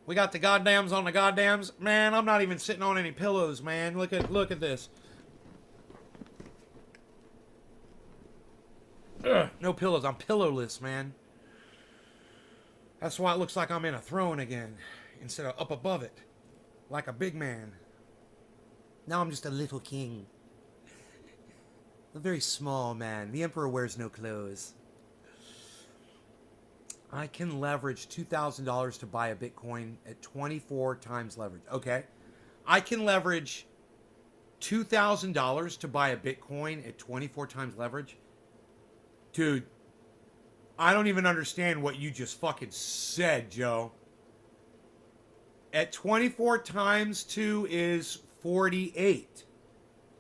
We got the goddams on the goddams. Man, I'm not even sitting on any pillows, man. Look at this. Ugh, no pillows. I'm pillowless, man. That's why it looks like I'm in a throne again, instead of up above it, like a big man. Now I'm just a little king. A very small man. The emperor wears no clothes. I can leverage $2,000 to buy a Bitcoin at 24 times leverage. Okay. I can leverage $2,000 to buy a Bitcoin at 24 times leverage. Dude, I don't even understand what you just fucking said, Joe. At 24 times 2 is 48.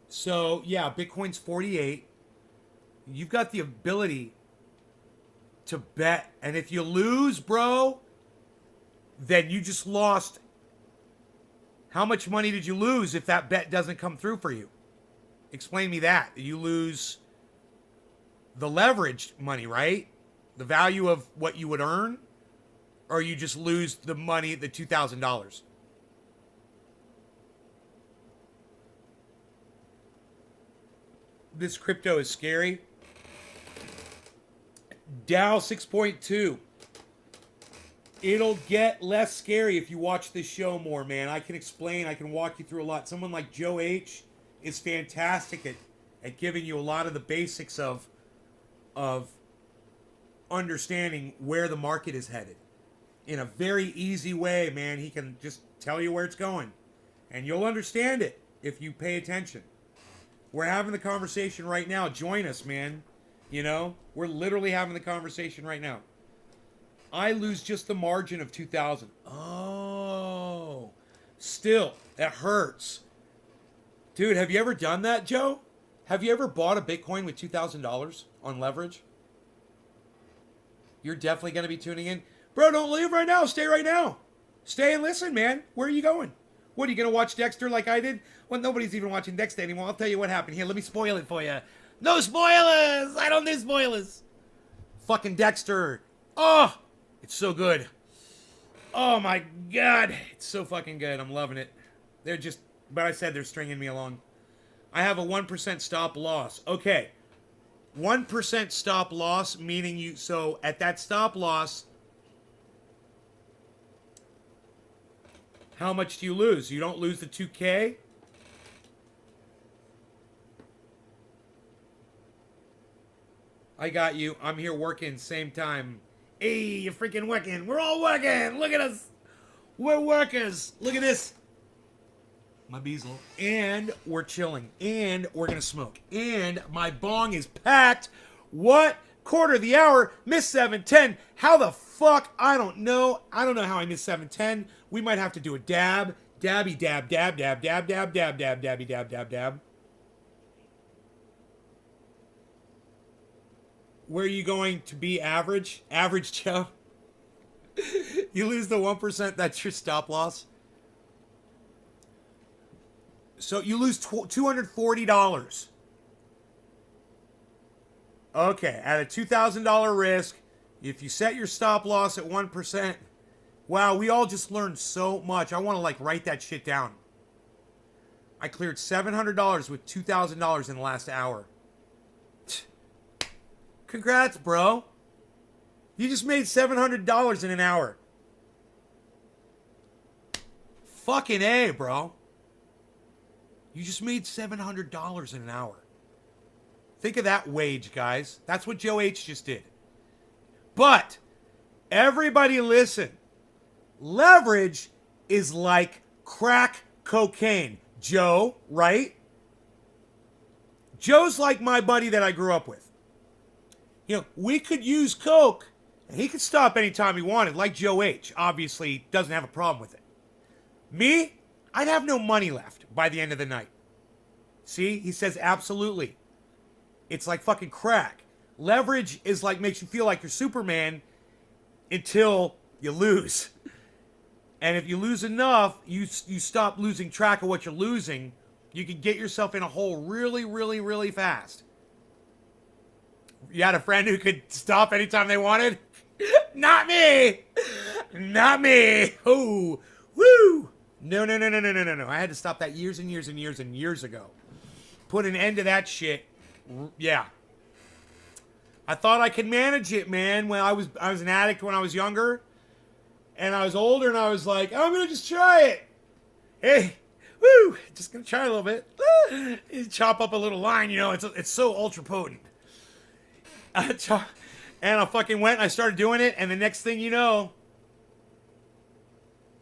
So, yeah, Bitcoin's 48. You've got the ability to bet. And if you lose, bro, then you just lost. How much money did you lose if that bet doesn't come through for you? Explain me that. You lose the leveraged money, right? The value of what you would earn? Or you just lose the money, the $2,000? This crypto is scary. Dow 6.2. It'll get less scary if you watch this show more, man. I can explain. I can walk you through a lot. Someone like Joe H is fantastic at giving you a lot of the basics of understanding where the market is headed. In a very easy way, man. He can just tell you where it's going. And you'll understand it if you pay attention. We're having the conversation right now. Join us, man. You know, we're literally having the conversation right now. I lose just the margin of 2,000. Oh, still, that hurts. Dude, have you ever done that, Joe? Have you ever bought a Bitcoin with $2,000 on leverage? You're definitely going to be tuning in. Bro, don't leave right now. Stay right now. Stay and listen, man. Where are you going? What, are you going to watch Dexter like I did? Well, nobody's even watching Dexter anymore. I'll tell you what happened. Here, let me spoil it for you. No spoilers! I don't do spoilers. Fucking Dexter. Oh, it's so good. Oh my God. It's so fucking good. I'm loving it. They're just, but I said they're stringing me along. I have a 1% stop loss. Okay. 1% stop loss, meaning you, so at that stop loss, how much do you lose? You don't lose the 2K? I got you. I'm here working same time. Hey, you're freaking working. We're all working. Look at us. We're workers. Look at this. My bezel. And we're chilling. And we're going to smoke. And my bong is packed. What? Quarter of the hour. Missed 7:10. How the fuck? I don't know. I don't know how I missed 7:10. We might have to do a dab. Dabby dab, dab, dab, dab, dab, dab, dab, dabby dab, dab, dab. Where are you going to be average? Average Joe? You lose the 1%, that's your stop loss. So you lose $240. Okay, at a $2,000 risk, if you set your stop loss at 1%, wow, we all just learned so much. I want to like write that shit down. I cleared $700 with $2,000 in the last hour. Congrats, bro. You just made $700 in an hour. Fucking A, bro. You just made $700 in an hour. Think of that wage, guys. That's what Joe H just did. But, everybody listen. Leverage is like crack cocaine. Joe, right? Joe's like my buddy that I grew up with. You know, we could use coke, and he could stop anytime he wanted, like Joe H. Obviously, doesn't have a problem with it. Me, I'd have no money left by the end of the night. See? He says absolutely. It's like fucking crack. Leverage is like makes you feel like you're Superman until you lose. And if you lose enough, you stop losing track of what you're losing. You can get yourself in a hole really, really, really fast. You had a friend who could stop anytime they wanted? Not me! Not me! Oh, woo! No. I had to stop that years and years and years and years ago. Put an end to that shit. Yeah. I thought I could manage it, man. When I was an addict when I was younger. And I was older and I was like, I'm going to just try it. Hey, woo, just going to try a little bit. Chop up a little line, you know, it's so ultra potent. And I fucking went and I started doing it. And the next thing you know,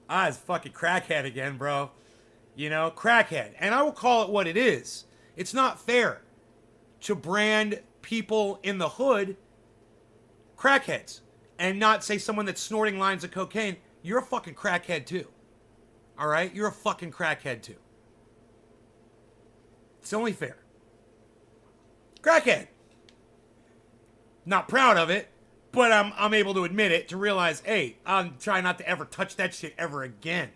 I was fucking crackhead again, bro. You know, crackhead. And I will call it what it is. It's not fair to brand people in the hood crackheads and not say someone that's snorting lines of cocaine, you're a fucking crackhead too. All right? You're a fucking crackhead too. It's only fair. Crackhead. Not proud of it, but I'm able to admit it, to realize, hey, I'm trying not to ever touch that shit ever again.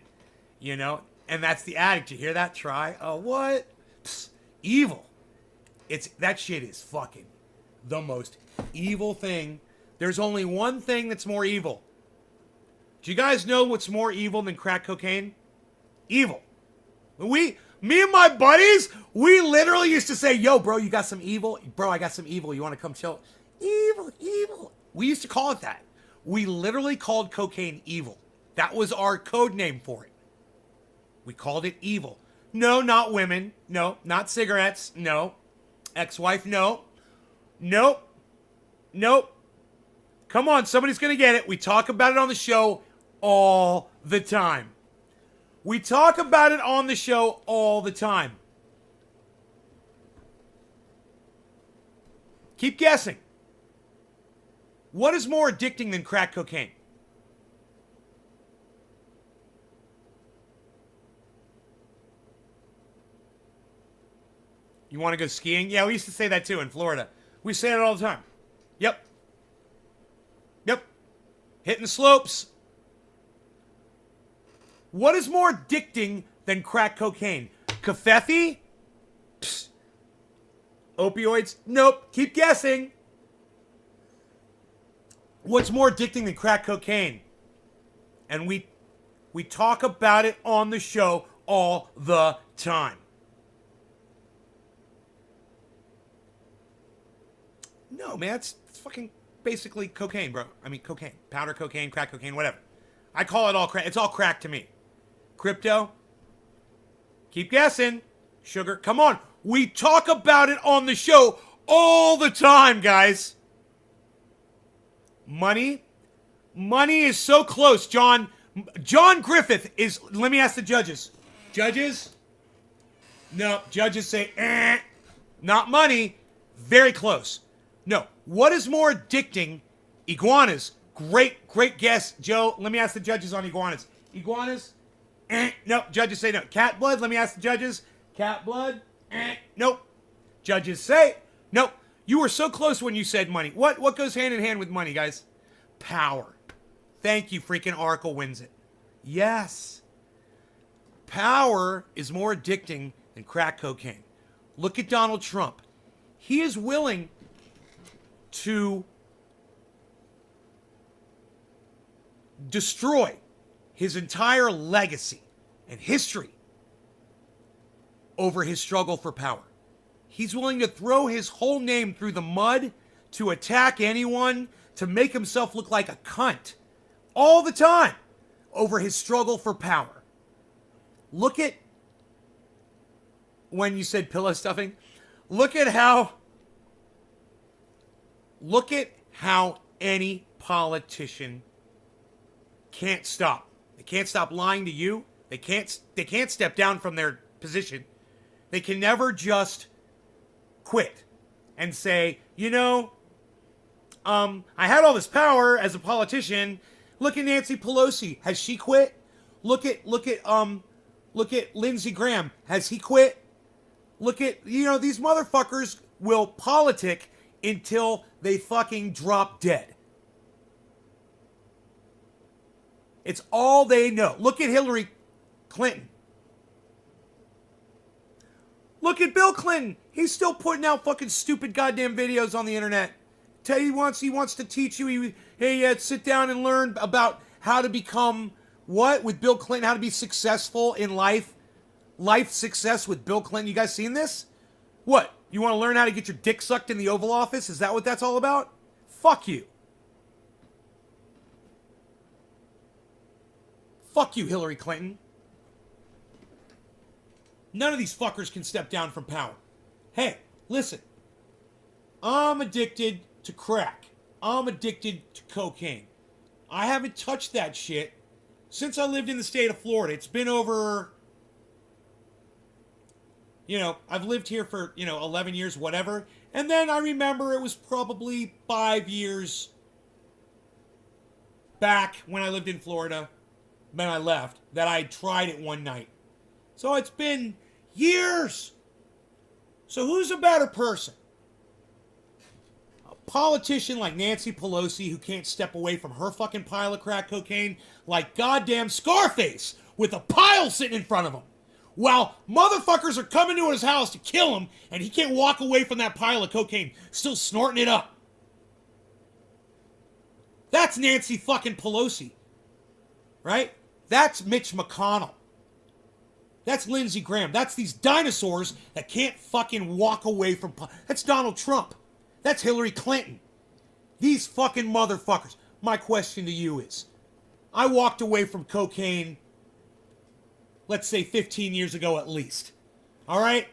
You know? And that's the addict. You hear that? Try. Oh, what? Psst, evil. That shit is fucking the most evil thing. There's only one thing that's more evil. Do you guys know what's more evil than crack cocaine? Evil. Me and my buddies, we literally used to say, yo, bro, you got some evil? Bro, I got some evil. You want to come chill? Evil. We used to call it that. We literally called cocaine evil. That was our code name for it. We called it evil. No, not women. No, not cigarettes. No. Ex-wife, no. Nope. Come on, somebody's going to get it. We talk about it on the show all the time. Keep guessing. What is more addicting than crack cocaine? You want to go skiing? Yeah, we used to say that too in Florida. We say it all the time. Yep. Hitting the slopes. What is more addicting than crack cocaine? Covfefe? Psst. Opioids? Nope. Keep guessing. What's more addicting than crack cocaine? And we talk about it on the show all the time. No, man, it's fucking basically cocaine, bro. I mean, cocaine. Powder cocaine, crack cocaine, whatever. I call it all crack. It's all crack to me. Crypto? Keep guessing. Sugar? Come on. We talk about it on the show all the time, guys. Money? Money is so close, John. John Griffith is... Let me ask the judges. Judges? No, judges say, not money. Very close. No. What is more addicting? Iguanas. Great guess, Joe. Let me ask the judges on iguanas. Iguanas? Nope. Judges say no. Cat blood? Let me ask the judges. Cat blood? Nope. Judges say nope. You were so close when you said money. What goes hand in hand with money, guys? Power. Thank you, freaking Oracle wins it. Yes. Power is more addicting than crack cocaine. Look at Donald Trump. He is willing to destroy his entire legacy and history over his struggle for power. He's willing to throw his whole name through the mud to attack anyone, to make himself look like a cunt all the time over his struggle for power. Look at when you said pillow stuffing. Look at how any politician can't stop. They can't stop lying to you. They can't step down from their position. They can never just quit and say, I had all this power as a politician. Look at Nancy Pelosi. Has she quit? Look at Lindsey Graham. Has he quit? Look at, these motherfuckers will politic until they fucking drop dead. It's all they know. Look at Hillary Clinton. Look at Bill Clinton. He's still putting out fucking stupid goddamn videos on the internet. Tell you he wants to teach you. Sit down and learn about how to become what with Bill Clinton, how to be successful in life. Life success with Bill Clinton. You guys seen this? What? You want to learn how to get your dick sucked in the Oval Office? Is that what that's all about? Fuck you. Fuck you, Hillary Clinton. None of these fuckers can step down from power. Hey, listen. I'm addicted to crack. I'm addicted to cocaine. I haven't touched that shit since I lived in the state of Florida. It's been over, I've lived here for, 11 years, whatever. And then I remember it was probably 5 years back when I lived in Florida, when I left, that I tried it one night. So it's been years. So who's a better person? A politician like Nancy Pelosi who can't step away from her fucking pile of crack cocaine, like goddamn Scarface with a pile sitting in front of him, while motherfuckers are coming to his house to kill him and he can't walk away from that pile of cocaine, still snorting it up. That's Nancy fucking Pelosi, right? That's Mitch McConnell. That's Lindsey Graham. That's these dinosaurs that can't fucking walk away from... That's Donald Trump. That's Hillary Clinton. These fucking motherfuckers. My question to you is, I walked away from cocaine, let's say 15 years ago at least. All right?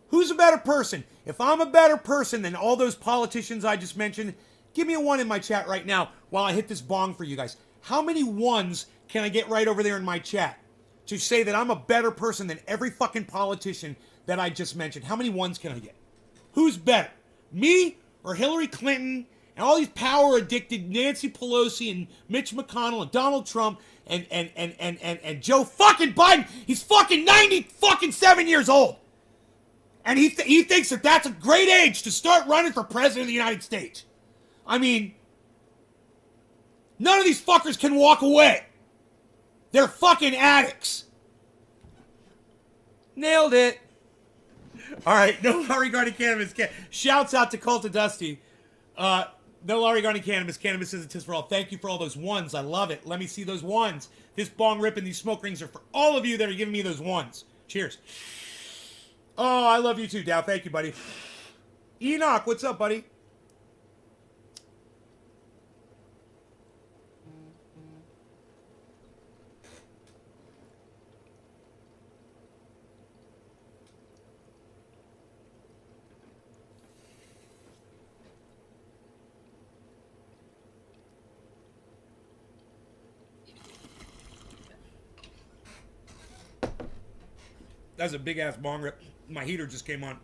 Who's a better person? If I'm a better person than all those politicians I just mentioned, give me a 1 in my chat right now while I hit this bong for you guys. How many ones can I get right over there in my chat to say that I'm a better person than every fucking politician that I just mentioned? How many ones can I get? Who's better? Me or Hillary Clinton and all these power-addicted Nancy Pelosi and Mitch McConnell and Donald Trump and Joe fucking Biden? He's fucking 97 years old. And he thinks that that's a great age to start running for president of the United States. I mean, none of these fuckers can walk away. They're fucking addicts. Nailed it. All right, no law regarding cannabis. Shouts out to Cult of Dusty. No law regarding cannabis. Cannabis isn't just for all. Thank you for all those ones. I love it. Let me see those ones. This bong rip and these smoke rings are for all of you that are giving me those ones. Cheers. Oh, I love you too, Dow. Thank you, buddy. Enoch, what's up, buddy? That's a big ass bong rip. My heater just came on.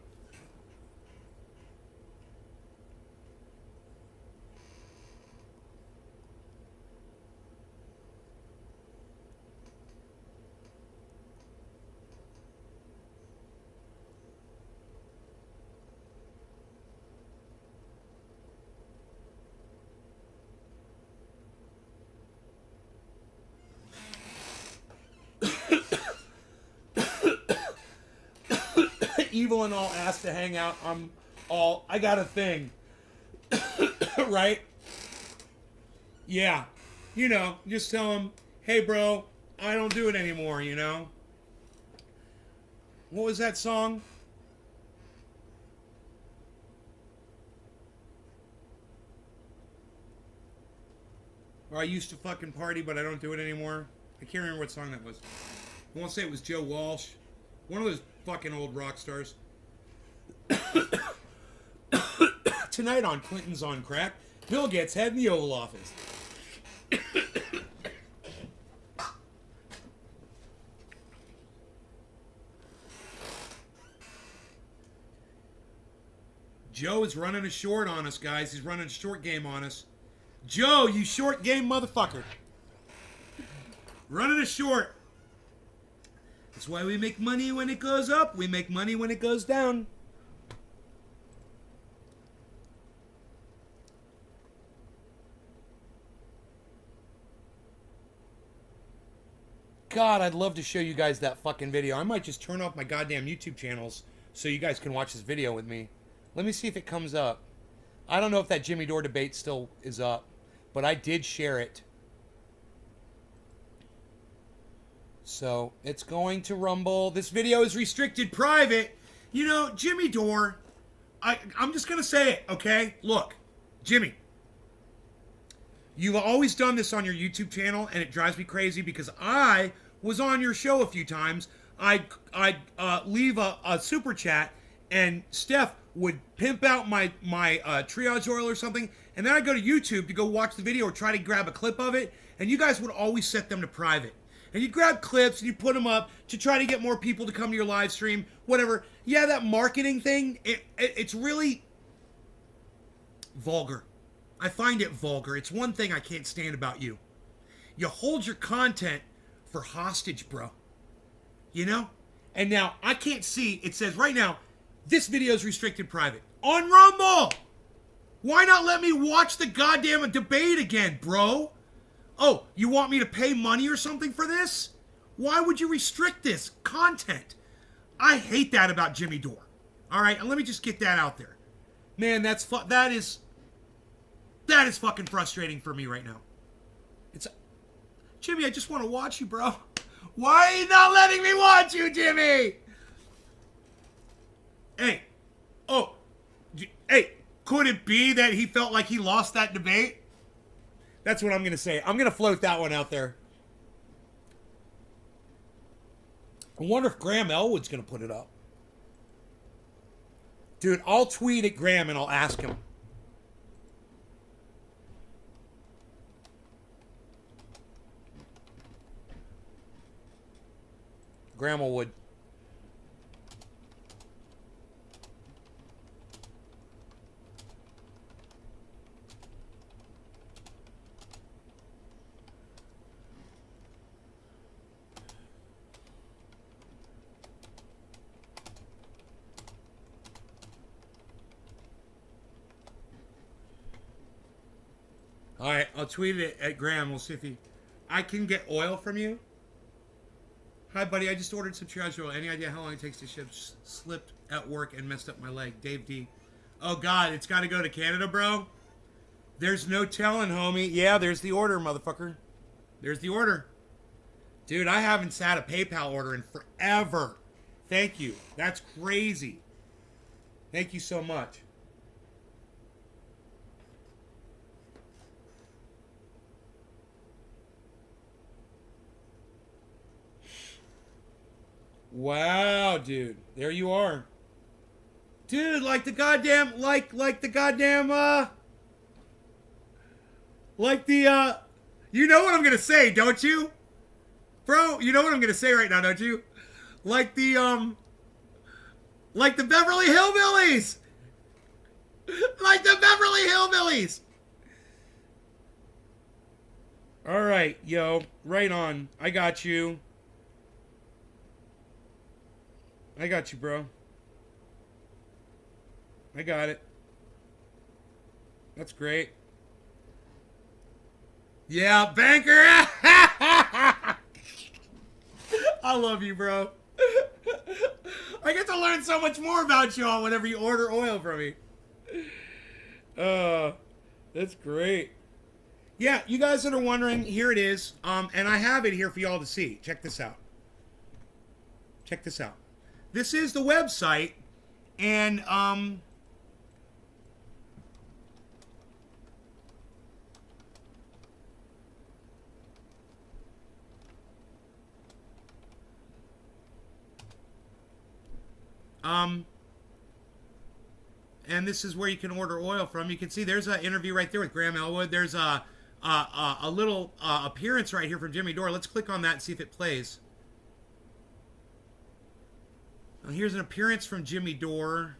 Evil and all asked to hang out. I got a thing. Right? Yeah. Just tell him, hey bro, I don't do it anymore, What was that song? Or I used to fucking party, but I don't do it anymore. I can't remember what song that was. I won't say it was Joe Walsh. One of those fucking old rock stars. Tonight on Clinton's on Crack, Bill gets head in the Oval Office. Joe is running a short on us, guys. He's running a short game on us. Joe, you short game motherfucker. Running a short. That's why we make money when it goes up. We make money when it goes down. God, I'd love to show you guys that fucking video. I might just turn off my goddamn YouTube channels so you guys can watch this video with me. Let me see if it comes up. I don't know if that Jimmy Dore debate still is up, but I did share it. So, it's going to rumble. This video is restricted private. You know, Jimmy Dore, I'm just going to say it, okay? Look, Jimmy, you've always done this on your YouTube channel, and it drives me crazy because I was on your show a few times. I'd leave a super chat, and Steph would pimp out my triage oil or something, and then I'd go to YouTube to go watch the video or try to grab a clip of it, and you guys would always set them to private. And you'd grab clips and you put them up to try to get more people to come to your live stream, whatever. Yeah, that marketing thing, it's really vulgar. I find it vulgar. It's one thing I can't stand about you. You hold your content for hostage, bro. You know? And now, I can't see, it says right now, this video is restricted private. On Rumble! Why not let me watch the goddamn debate again, bro? Oh, you want me to pay money or something for this? Why would you restrict this content? I hate that about Jimmy Dore. All right, and let me just get that out there. Man, that is fucking frustrating for me right now. Jimmy, I just want to watch you, bro. Why are you not letting me watch you, Jimmy? Hey. Oh. Hey, could it be that he felt like he lost that debate? That's what I'm going to say. I'm going to float that one out there. I wonder if Graham Elwood's going to put it up. Dude, I'll tweet at Graham and I'll ask him. Graham Elwood. All right, I'll tweet it at Graham. We'll see if I can get oil from you. Hi, buddy. I just ordered some triage oil. Any idea how long it takes to ship? Slipped at work and messed up my leg. Dave D. Oh, God. It's got to go to Canada, bro? There's no telling, homie. Yeah, there's the order, motherfucker. There's the order. Dude, I haven't had a PayPal order in forever. Thank you. That's crazy. Thank you so much. Wow, dude. There you are. Dude, like the goddamn, you know what I'm gonna say, don't you? Bro, you know what I'm gonna say right now, don't you? Like the Beverly Hillbillies! Like the Beverly Hillbillies! Alright, yo. Right on. I got you. I got you, bro. I got it. That's great. Yeah, banker! I love you, bro. I get to learn so much more about y'all whenever you order oil from me. That's great. Yeah, you guys that are wondering, here it is. And I have it here for y'all to see. Check this out. Check this out. This is the website, and and this is where you can order oil from. You can see there's an interview right there with Graham Elwood. There's a little appearance right here from Jimmy Dore. Let's click on that and see if it plays. Here's an appearance from Jimmy Dore.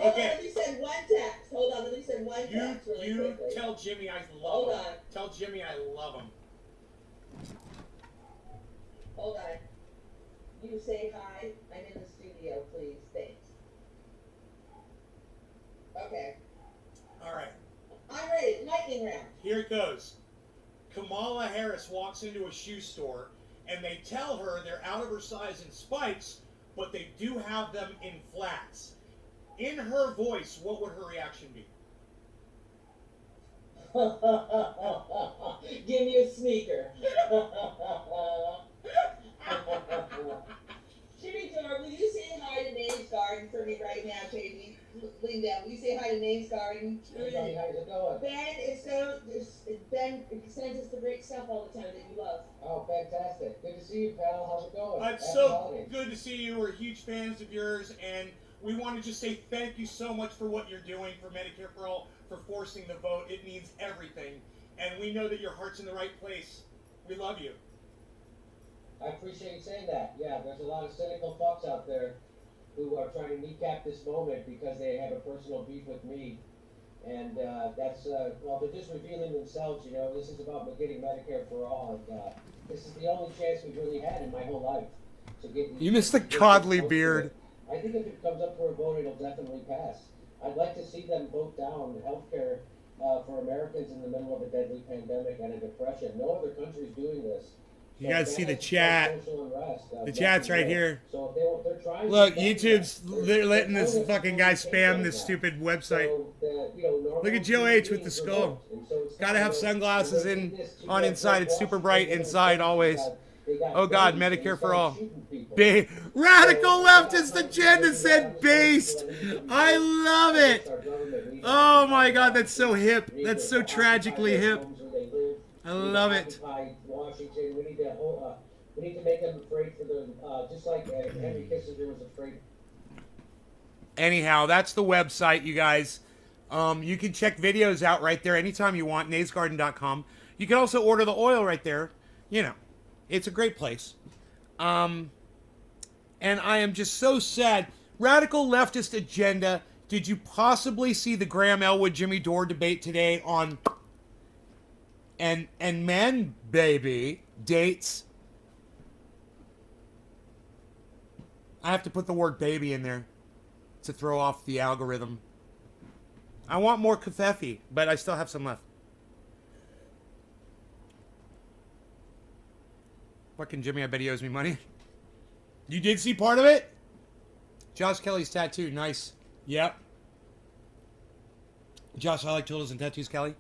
Okay. Let me send one text. Hold on, let me send one text really quickly. Tell Jimmy I love Hold him. on. Tell Jimmy I love him. Hold on. You say hi. I'm in the studio, please. Thanks. Okay. All right. I'm ready. Lightning round. Here it goes. Kamala Harris walks into a shoe store, and they tell her they're out of her size in spikes, but they do have them in flats. In her voice, what would her reaction be? Give me a sneaker. Jimmy Dore, will you say hi to Names Garden for me right now, JD? Lean down. Will you say hi to Names Garden? Hey, buddy, how's it going? Ben sends us the great stuff all the time that you love. Oh, fantastic. Good to see you, pal. How's it going? It's Happy so holidays. good to see you. We're huge fans of yours, and we want to just say thank you so much for what you're doing for Medicare for All, for forcing the vote. It means everything, and we know that your heart's in the right place. We love you. I appreciate you saying that. Yeah, there's a lot of cynical fucks out there who are trying to kneecap this moment because they have a personal beef with me. And well, they're just revealing themselves, you know. This is about getting Medicare for all. And this is the only chance we've really had in my whole life to get. You missed the godly beard. I think if it comes up for a vote, it'll definitely pass. I'd like to see them vote down healthcare for Americans in the middle of a deadly pandemic and a depression. No other country's doing this. You guys see the chat. The chat's right here. So they're trying. Look, YouTube's they're letting this fucking guy spam this stupid website. Look at Joe H with the skull. Gotta have sunglasses on inside. It's super bright inside always. Oh God, Medicare for all. Radical leftist agenda said based. I love it. Oh my God, that's so hip. That's so tragically hip. I love it. Washington, we need to make them afraid for the just like Henry Kissinger was afraid. Anyhow, that's the website, you guys. You can check videos out right there anytime you want. NaysGarden.com. You can also order the oil right there. You know, it's a great place. And I am just so sad. Radical leftist agenda. Did you possibly see the Graham Elwood Jimmy Dore debate today on and men, baby, dates? I have to put the word baby in there to throw off the algorithm. I want more kafefi, but I still have some left. Fucking Jimmy, I bet he owes me money. You did see part of it? Josh Kelly's tattoo, nice. Yep. Josh, I like tools and tattoos, Kelly.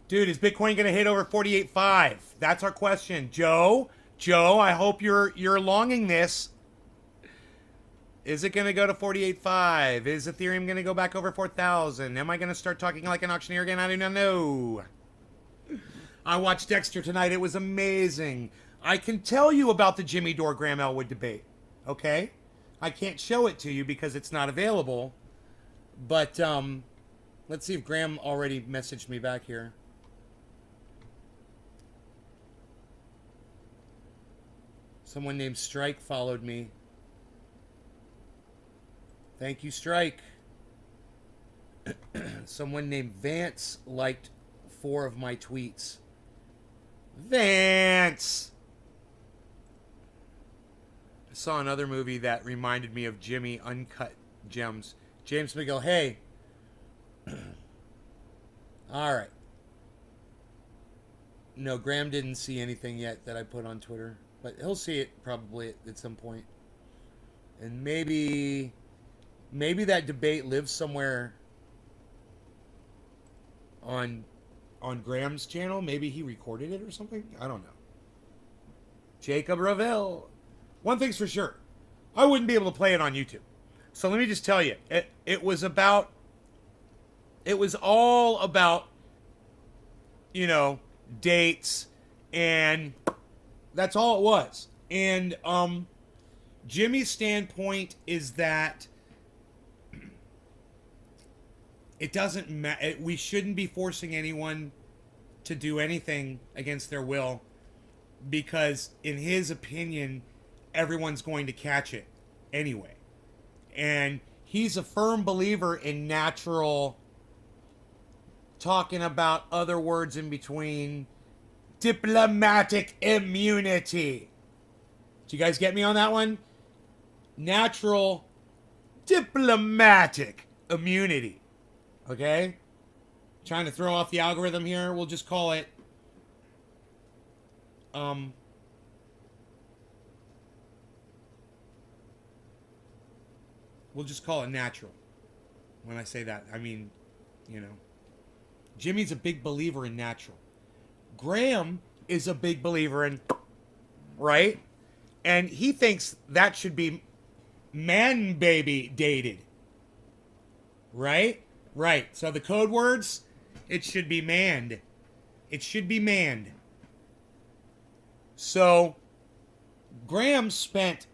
Dude, is Bitcoin gonna hit over 48.5? That's our question. Joe, I hope you're longing this. Is it gonna go to 48.5? Is Ethereum gonna go back over 4,000? Am I gonna start talking like an auctioneer again? I do not know. I watched Dexter tonight. It was amazing. I can tell you about the Jimmy Dore Graham Elwood debate. Okay? I can't show it to you because it's not available. But let's see if Graham already messaged me back here. Someone named Strike followed me. Thank you, Strike. Someone named Vance liked 4 of my tweets. Vance! I saw another movie that reminded me of Jimmy, Uncut Gems. James McGill, hey. All right. No, Graham didn't see anything yet that I put on Twitter. But he'll see it probably at some point. And maybe that debate lives somewhere on Graham's channel. Maybe he recorded it or something. I don't know. Jacob Ravel. One thing's for sure. I wouldn't be able to play it on YouTube. So let me just tell you. It was all about, you know, dates, and that's all it was. And Jimmy's standpoint is that it doesn't matter. We shouldn't be forcing anyone to do anything against their will, because in his opinion, everyone's going to catch it anyway. And he's a firm believer in natural, talking about other words in between, diplomatic immunity. Do you guys get me on that one? Natural diplomatic immunity. Okay? Trying to throw off the algorithm here. We'll just call it we'll just call it natural. When I say that, I mean, you know, Jimmy's a big believer in natural. Graham is a big believer in, right? And he thinks that should be man baby dated. Right? Right. So the code words, it should be manned. It should be manned. So Graham spent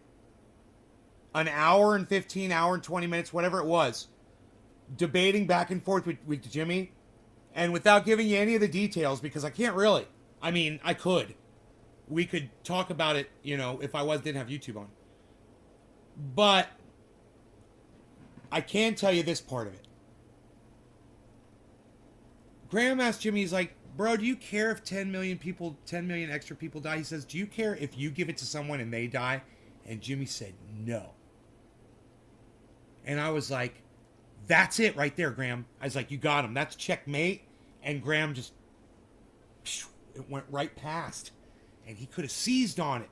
an hour and 15, hour and 20 minutes, whatever it was, debating back and forth with Jimmy. And without giving you any of the details, because I can't really. I mean, I could. We could talk about it, you know, if I didn't have YouTube on. But I can tell you this part of it. Graham asked Jimmy, he's like, bro, do you care if 10 million extra people die? He says, do you care if you give it to someone and they die? And Jimmy said, no. And I was like, that's it right there, Graham. I was like, you got him. That's checkmate. And Graham just, it went right past. And he could have seized on it.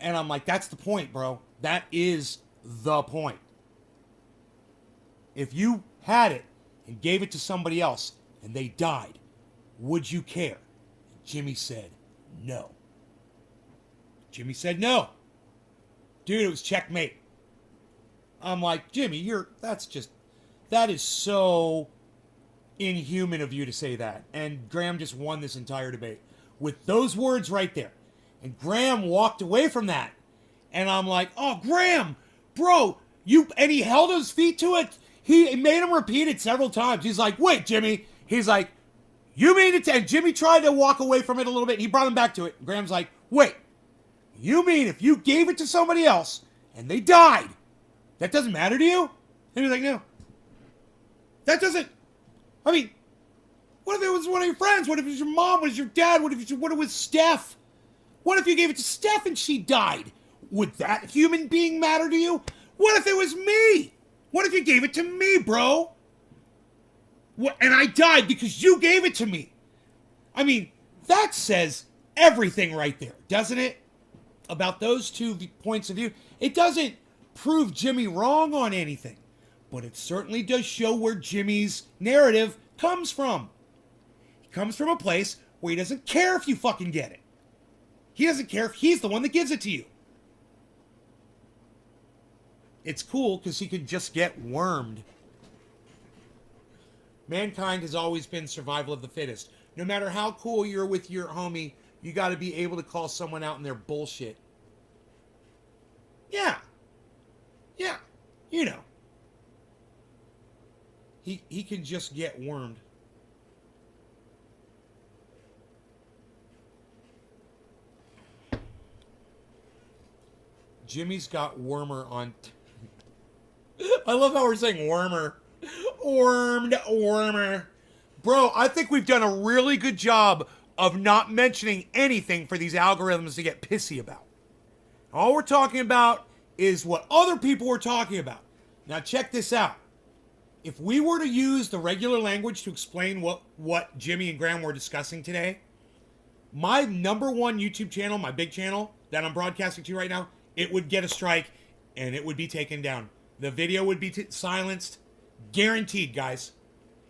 And I'm like, that's the point, bro. That is the point. If you had it and gave it to somebody else and they died, would you care? Jimmy said, no. Jimmy said, no. Dude, it was checkmate. I'm like, Jimmy, that is so inhuman of you to say that. And Graham just won this entire debate with those words right there. And Graham walked away from that. And I'm like, oh, Graham, bro, and he held his feet to it. He made him repeat it several times. He's like, wait, Jimmy. He's like, you mean it? And Jimmy tried to walk away from it a little bit. And he brought him back to it. Graham's like, wait, you mean if you gave it to somebody else and they died, that doesn't matter to you? And he was like, no. That doesn't, I mean, what if it was one of your friends? What if it was your mom? What if it was your dad? What if it was Steph? What if you gave it to Steph and she died? Would that human being matter to you? What if it was me? What if you gave it to me, bro? And I died because you gave it to me? I mean, that says everything right there, doesn't it? About those two points of view. It doesn't prove Jimmy wrong on anything, but it certainly does show where Jimmy's narrative comes from. He comes from a place where he doesn't care if you fucking get it. He doesn't care if he's the one that gives it to you. It's cool because he could just get wormed. Mankind has always been survival of the fittest. No matter how cool you're with your homie, you got to be able to call someone out in their bullshit. Yeah. Yeah. You know. He can just get wormed. Jimmy's got wormer on... I love how we're saying wormer. Wormed, wormer. Bro, I think we've done a really good job of not mentioning anything for these algorithms to get pissy about. All we're talking about is what other people were talking about. Now check this out. If we were to use the regular language to explain what Jimmy and Graham were discussing today, my number one YouTube channel, my big channel that I'm broadcasting to right now, it would get a strike and it would be taken down. The video would be silenced. Guaranteed, guys.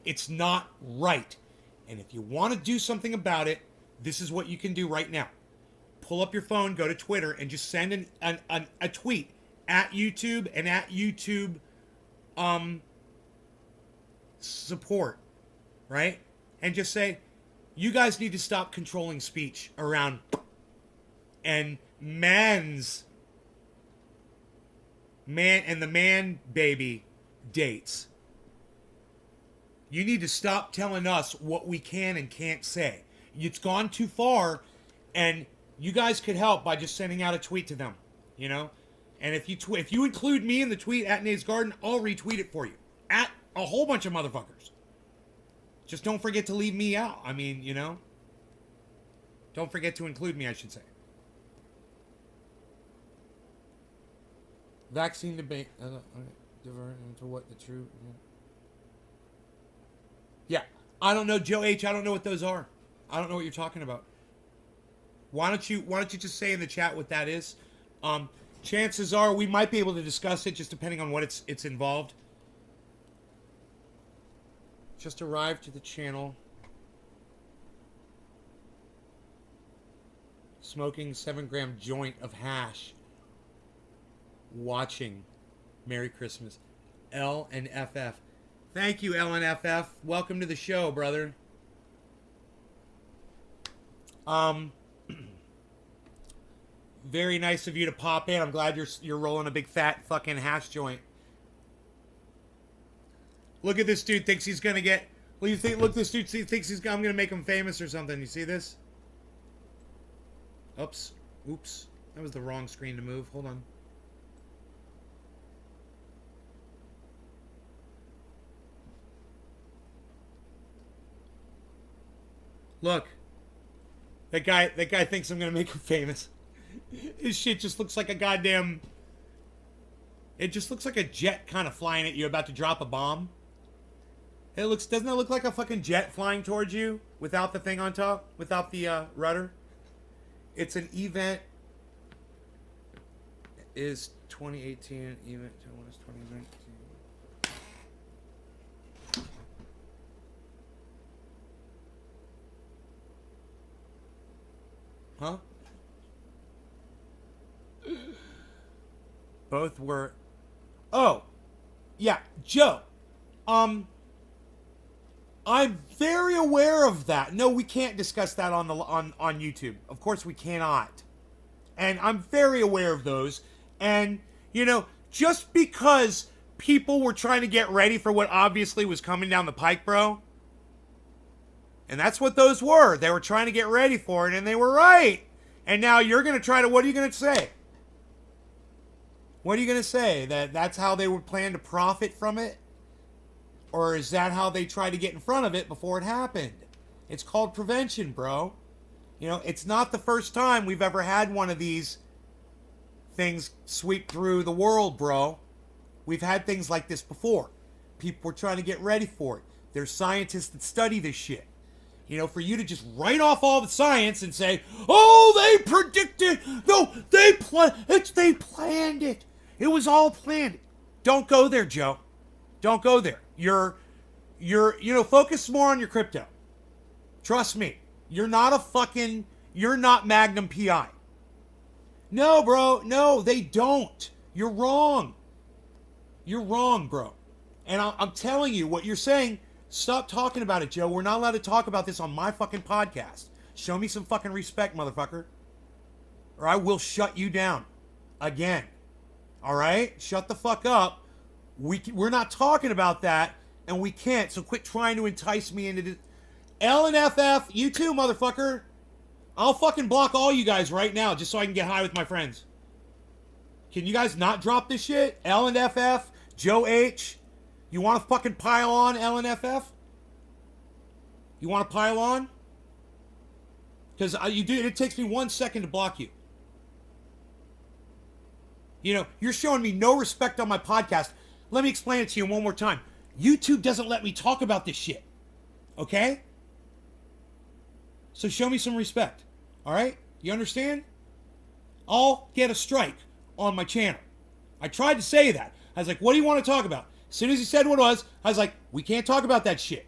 It's not right. And if you want to do something about it, this is what you can do right now. Pull up your phone, go to Twitter, and just send a tweet at YouTube and at YouTube support, right? And just say, you guys need to stop controlling speech around and the man baby dates. You need to stop telling us what we can and can't say. It's gone too far, and you guys could help by just sending out a tweet to them, you know? And if you include me in the tweet at Nate's Garden, I'll retweet it for you. At a whole bunch of motherfuckers. Just don't forget to leave me out. I mean, you know. Don't forget to include me, I should say. Vaccine debate. Divert into what the true. Yeah. I don't know, Joe H. I don't know what those are. I don't know what you're talking about. Why don't you just say in the chat what that is? Chances are we might be able to discuss it just depending on what it's involved. Just arrived to the channel. Smoking 7-gram joint of hash. Watching. Merry Christmas. L and FF. Thank you, L and FF. Welcome to the show, brother. Very nice of you to pop in. I'm glad you're rolling a big fat fucking hash joint. Look at this dude, thinks he's gonna get. What do you think? Look, this dude thinks I'm gonna make him famous or something. You see this? Oops. That was the wrong screen to move. Hold on. Look. That guy thinks I'm gonna make him famous. His shit just looks like a goddamn. It just looks like a jet kind of flying at you, about to drop a bomb. Doesn't it look like a fucking jet flying towards you without the thing on top, without the rudder? It's an event. Is 2018 event? What is 2019? Huh? Both were. Oh, yeah, Joe. I'm very aware of that. No, we can't discuss that on YouTube. Of course, we cannot. And I'm very aware of those. And you know, just because people were trying to get ready for what obviously was coming down the pike, bro. And that's what those were. They were trying to get ready for it, and they were right. And now you're going to try to. What are you going to say? What are you going to say? That's how they would plan to profit from it? Or is that how they tried to get in front of it before it happened? It's called prevention, bro. You know, it's not the first time we've ever had one of these things sweep through the world, bro. We've had things like this before. People were trying to get ready for it. There's scientists that study this shit. You know, for you to just write off all the science and say, oh, they predicted. No, they planned it. It was all planned. Don't go there, Joe. Don't go there. You're focus more on your crypto. Trust me. You're not Magnum PI. No, bro. No, they don't. You're wrong. You're wrong, bro. And I'm telling you, what you're saying, stop talking about it, Joe. We're not allowed to talk about this on my fucking podcast. Show me some fucking respect, motherfucker. Or I will shut you down. Again. All right? Shut the fuck up. We're not talking about that, and we can't, so quit trying to entice me into this. L and FF, you too, motherfucker. I'll fucking block all you guys right now just so I can get high with my friends. Can you guys not drop this shit? L and FF, Joe H. You want to fucking pile on, L and FF? You want to pile on? Because it takes me 1 second to block you. You know, you're showing me no respect on my podcast. Let me explain it to you one more time. YouTube doesn't let me talk about this shit. Okay? So show me some respect. All right? You understand? I'll get a strike on my channel. I tried to say that. I was like, what do you want to talk about? As soon as he said what it was, I was like, we can't talk about that shit.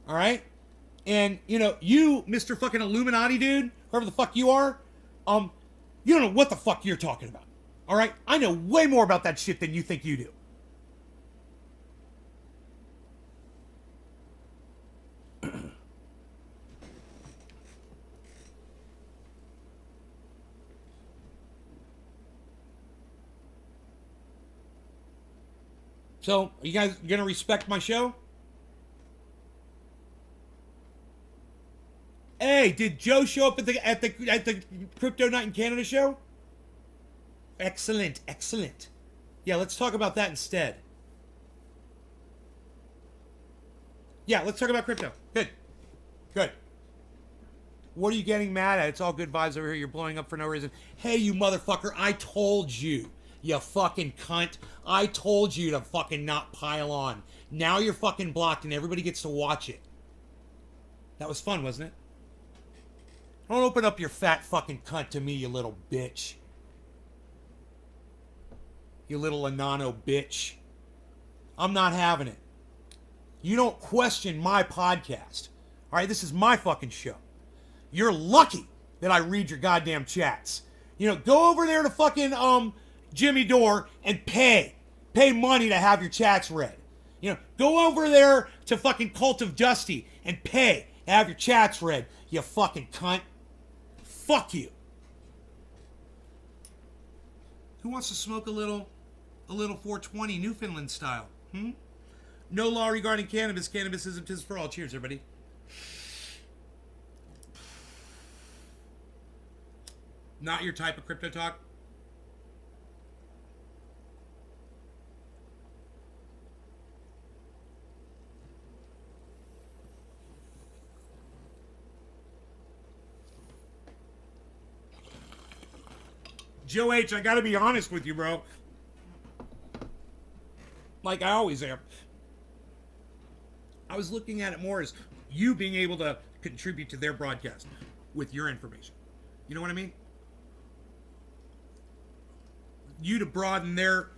All right? And, you know, you, Mr. fucking Illuminati dude, whoever the fuck you are, you don't know what the fuck you're talking about. All right? I know way more about that shit than you think you do. So, are you guys gonna respect my show? Hey, did Joe show up at the Crypto Night in Canada show? Excellent, excellent. Yeah, let's talk about that instead. Yeah, let's talk about crypto. Good. Good. What are you getting mad at? It's all good vibes over here. You're blowing up for no reason. Hey, you motherfucker, I told you. You fucking cunt. I told you to fucking not pile on. Now you're fucking blocked and everybody gets to watch it. That was fun, wasn't it? Don't open up your fat fucking cunt to me, you little bitch. You little Anano bitch. I'm not having it. You don't question my podcast. All right, this is my fucking show. You're lucky that I read your goddamn chats. You know, go over there to fucking Jimmy Dore and pay money to have your chats read. You know, go over there to fucking Cult of Dusty and pay to have your chats read. You fucking cunt. Fuck you. Who wants to smoke a little 420 Newfoundland style? No law regarding cannabis. Cannabisism is for all. Cheers, everybody. Not your type of crypto talk. Joe H., I gotta be honest with you, bro. Like I always am. I was looking at it more as you being able to contribute to their broadcast with your information. You know what I mean? You to broaden their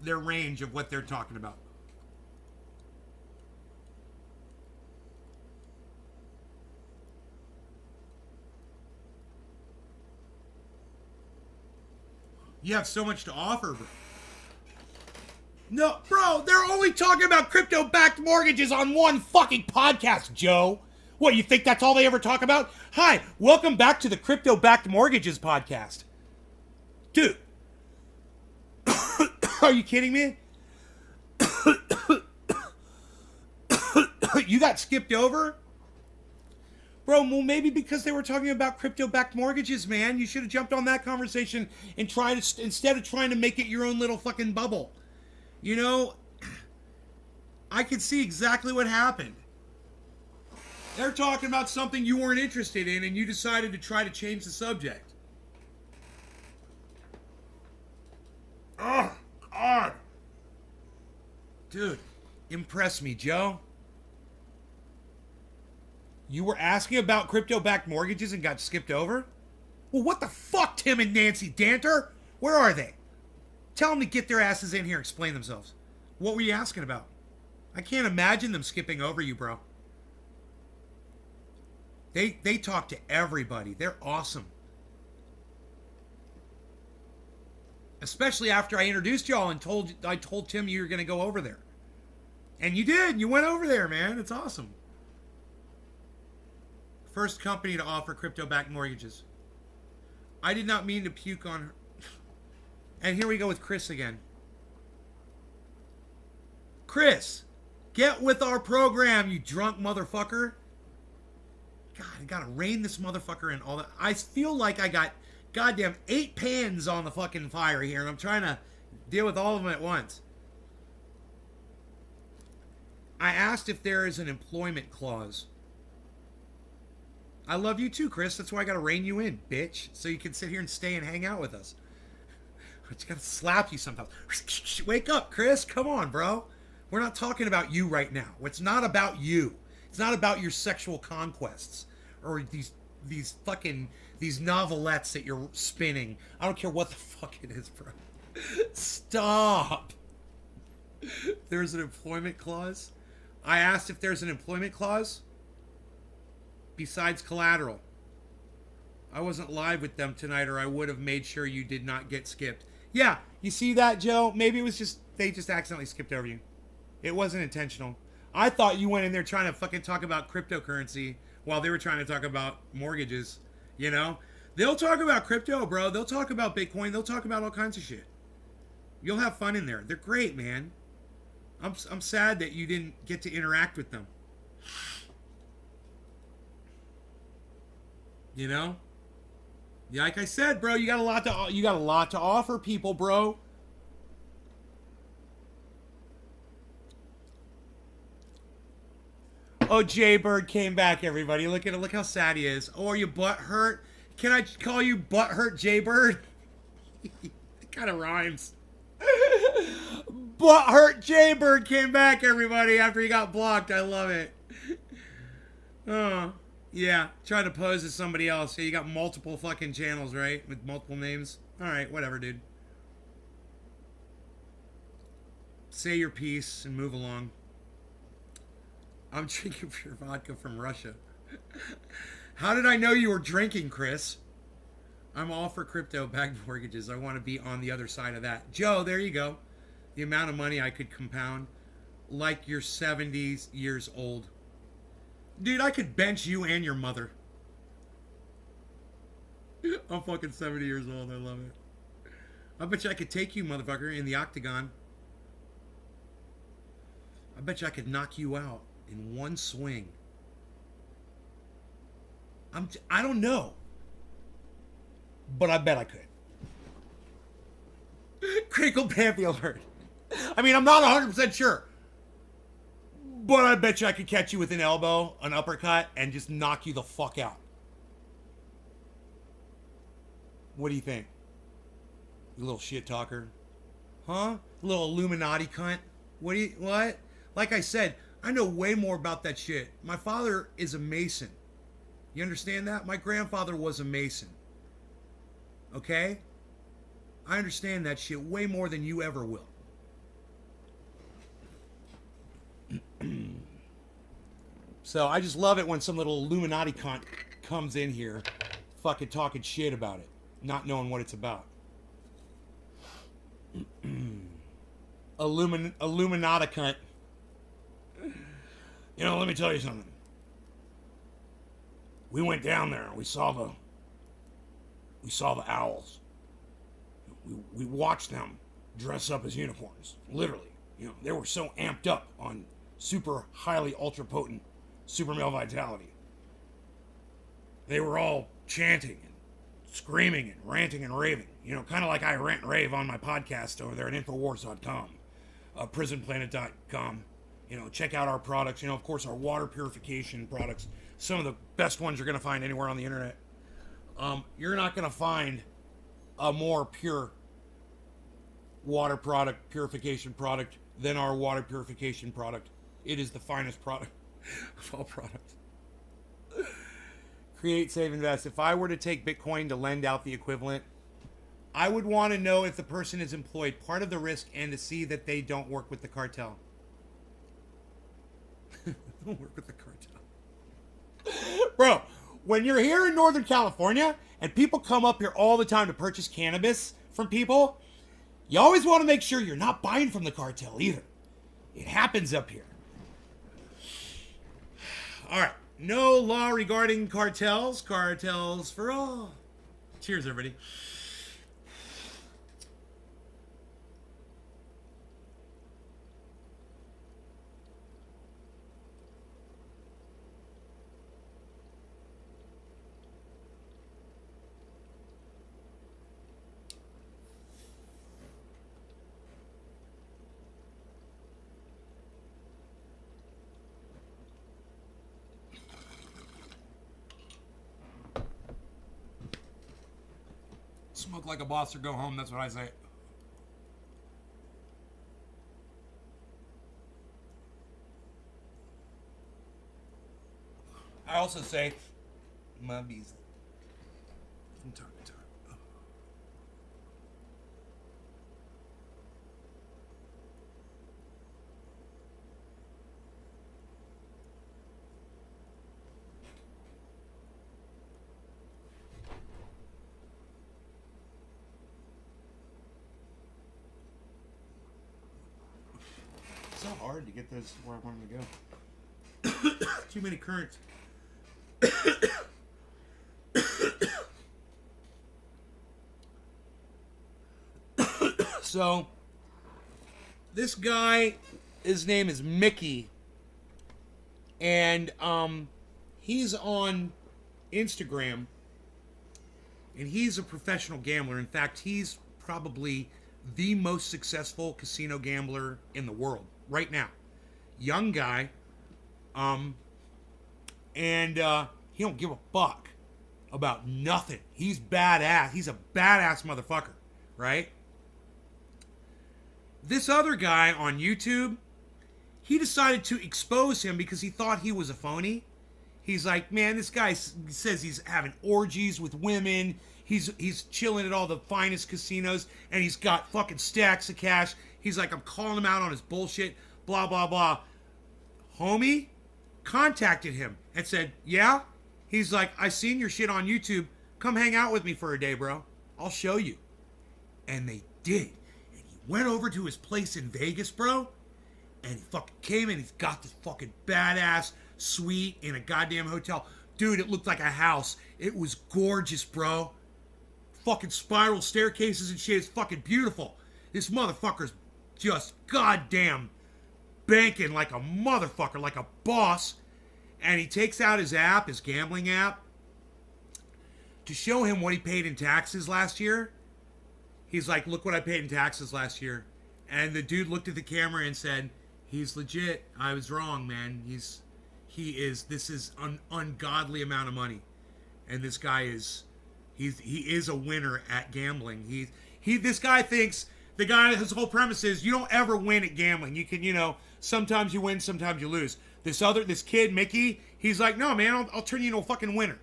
range of what they're talking about. You have so much to offer, bro. No, bro, they're only talking about crypto-backed mortgages on one fucking podcast, Joe. What, you think that's all they ever talk about? Hi, welcome back to the Crypto-Backed Mortgages podcast. Dude. Are you kidding me? You got skipped over? Bro, well, maybe because they were talking about crypto-backed mortgages, man. You should have jumped on that conversation and tried to, instead of trying to make it your own little fucking bubble. You know, I could see exactly what happened. They're talking about something you weren't interested in, and you decided to try to change the subject. Oh, God. Dude, impress me, Joe. You were asking about crypto-backed mortgages and got skipped over? Well, what the fuck, Tim and Nancy Danter? Where are they? Tell them to get their asses in here and explain themselves. What were you asking about? I can't imagine them skipping over you, bro. They talk to everybody. They're awesome. Especially after I introduced y'all and I told Tim you were going to go over there. And you did. You went over there, man. It's awesome. First company to offer crypto-backed mortgages. I did not mean to puke on her. And here we go with Chris again. Chris, get with our program, you drunk motherfucker. God, I gotta rein this motherfucker in all that. I feel like I got goddamn 8 pans on the fucking fire here, and I'm trying to deal with all of them at once. I asked if there is an employment clause. I love you too, Chris. That's why I gotta rein you in, bitch. So you can sit here and stay and hang out with us. I just gotta slap you sometimes. Wake up, Chris. Come on, bro. We're not talking about you right now. It's not about you. It's not about your sexual conquests or these novelettes that you're spinning. I don't care what the fuck it is, bro. Stop. There's an employment clause. I asked if there's an employment clause besides collateral. I wasn't live with them tonight, or I would have made sure you did not get skipped. Yeah, you see that, Joe? Maybe it was just, they just accidentally skipped over you. It wasn't intentional. I thought you went in there trying to fucking talk about cryptocurrency while they were trying to talk about mortgages, you know? They'll talk about crypto, bro. They'll talk about Bitcoin. They'll talk about all kinds of shit. You'll have fun in there. They're great, man. I'm sad that you didn't get to interact with them. You know? Yeah, like I said, bro, you got a lot to offer people, bro. Oh, Jaybird came back, everybody. Look how sad he is. Oh, are you butt hurt? Can I call you butt hurt Jaybird? It kind of rhymes. Butt hurt Jaybird came back, everybody, after he got blocked. I love it. Oh, yeah. Trying to pose as somebody else. Yeah, you got multiple fucking channels, right? With multiple names. All right, whatever, dude. Say your piece and move along. I'm drinking pure vodka from Russia. How did I know you were drinking, Chris? I'm all for crypto-backed mortgages. I want to be on the other side of that. Joe, there you go. The amount of money I could compound. Like you're 70 years old. Dude, I could bench you and your mother. I'm fucking 70 years old. I love it. I bet you I could take you, motherfucker, in the octagon. I bet you I could knock you out in one swing. I don't know. But I bet I could. Critical Bambi alert. I mean, I'm not 100% sure. But I bet you I could catch you with an elbow, an uppercut, and just knock you the fuck out. What do you think? You little shit talker. Huh? Little Illuminati cunt. What? Like I said, I know way more about that shit. My father is a Mason. You understand that? My grandfather was a Mason. Okay? I understand that shit way more than you ever will. So I just love it when some little Illuminati cunt comes in here fucking talking shit about it, not knowing what it's about. Illuminati cunt. You know, let me tell you something. We went down there and we saw the owls. We watched them dress up as unicorns, literally. You know, they were so amped up on super highly ultra potent super male vitality. They were all chanting and screaming and ranting and raving. You know, kind of like I rant and rave on my podcast over there at Infowars.com, PrisonPlanet.com. You know, check out our products. You know, of course, our water purification products. Some of the best ones you're going to find anywhere on the internet. You're not going to find a more pure water product, purification product, than our water purification product. It is the finest product of all products. Create, save, invest. If I were to take Bitcoin to lend out the equivalent, I would want to know if the person is employed, part of the risk, and to see that they don't work with the cartel. Don't work with the cartel. Bro, when you're here in Northern California and people come up here all the time to purchase cannabis from people, you always want to make sure you're not buying from the cartel either. It happens up here. All right. No law regarding cartels. Cartels for all. Cheers, everybody. Smoke like a boss or go home. That's what I say. I also say, my bees. From time to time. Oh. It's so hard to get this where I want them to go. Too many currents. So, this guy, his name is Mickey, and he's on Instagram, And he's a professional gambler. In fact, he's probably the most successful casino gambler in the world right now. Young guy. And he don't give a fuck about nothing. He's badass. He's a badass motherfucker, right? This other guy on YouTube, he decided to expose him because he thought he was a phony. He's like, man, this guy says he's having orgies with women. He's chilling at all the finest casinos, and he's got fucking stacks of cash. He's like, I'm calling him out on his bullshit, blah, blah, blah. Homie contacted him and said, yeah? He's like, I seen your shit on YouTube. Come hang out with me for a day, bro. I'll show you. And they did. And he went over to his place in Vegas, bro. And he fucking came in. He's got this fucking badass suite in a goddamn hotel. Dude, it looked like a house. It was gorgeous, bro. Fucking spiral staircases and shit. It's fucking beautiful. This motherfucker's just goddamn banking like a motherfucker, like a boss. And he takes out his app, his gambling app, to show him what he paid in taxes last year. He's like, look what I paid in taxes last year. And the dude looked at the camera and said, he's legit. I was wrong, man. This is an ungodly amount of money. And this guy is, he is a winner at gambling. This guy thinks, his whole premise is, you don't ever win at gambling. You can, sometimes you win, sometimes you lose. This kid, Mickey, he's like, no, man, I'll turn you into a fucking winner.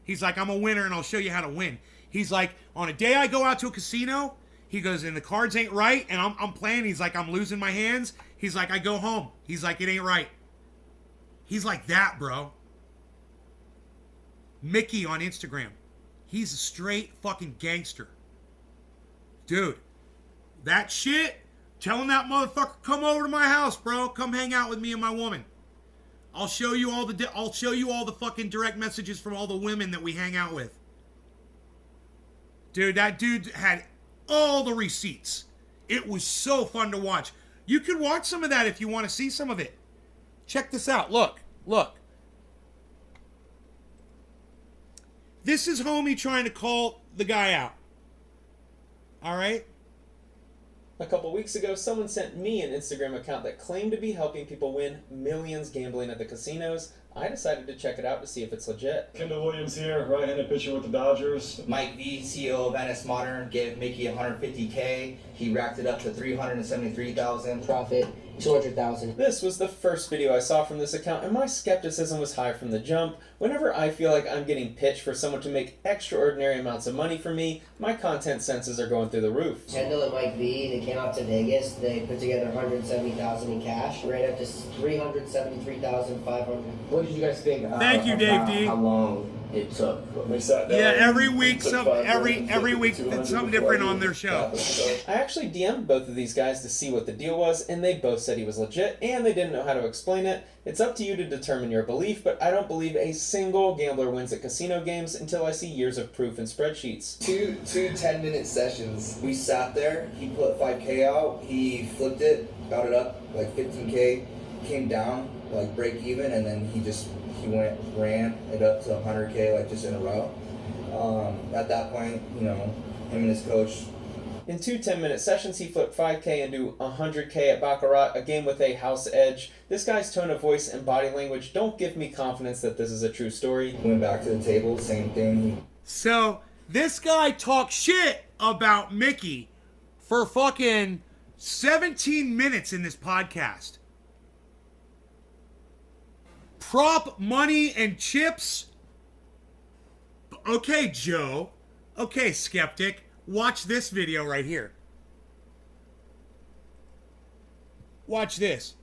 He's like, I'm a winner and I'll show you how to win. He's like, on a day I go out to a casino, he goes, and the cards ain't right, and I'm playing. He's like, I'm losing my hands. He's like, I go home. He's like, it ain't right. He's like that, bro. Mickey on Instagram. He's a straight fucking gangster. Dude, that shit, telling that motherfucker, come over to my house, bro. Come hang out with me and my woman. I'll show you all the fucking direct messages from all the women that we hang out with. Dude, that dude had all the receipts. It was so fun to watch. You can watch some of that if you want to see some of it. Check this out. Look. This is homie trying to call the guy out. All right? A couple weeks ago, someone sent me an Instagram account that claimed to be helping people win millions gambling at the casinos. I decided to check it out to see if it's legit. Kendall Williams here, right-handed pitcher with the Dodgers. Mike V, CEO of NS Modern, gave Mickey $150K. He racked it up to $373,000. Profit, $200,000. This was the first video I saw from this account, and my skepticism was high from the jump. Whenever I feel like I'm getting pitched for someone to make extraordinary amounts of money for me, my content senses are going through the roof. Kendall and Mike V, they came out to Vegas. They put together $170,000 in cash, right up to $373,500. What did you guys think? Thank you, Dave D. How long it took? We sat down. Yeah, every week, every week, it's something different on their show. I actually DM'd both of these guys to see what the deal was, and they both said he was legit, and they didn't know how to explain it. It's up to you to determine your belief, but I don't believe a single gambler wins at casino games until I see years of proof in spreadsheets. Two 10-minute sessions. We sat there. He put $5K out. He flipped it, got it up like $15K, came down like break even, and then he ran it up to $100K like just in a row. At that point, him and his coach. In two 10-minute sessions, he flipped $5K into $100K at Baccarat, a game with a house edge. This guy's tone of voice and body language don't give me confidence that this is a true story. Went back to the table, same thing. So, this guy talked shit about Mickey for fucking 17 minutes in this podcast. Prop money and chips. Okay, Joe. Okay, skeptic. Watch this video right here. Watch this.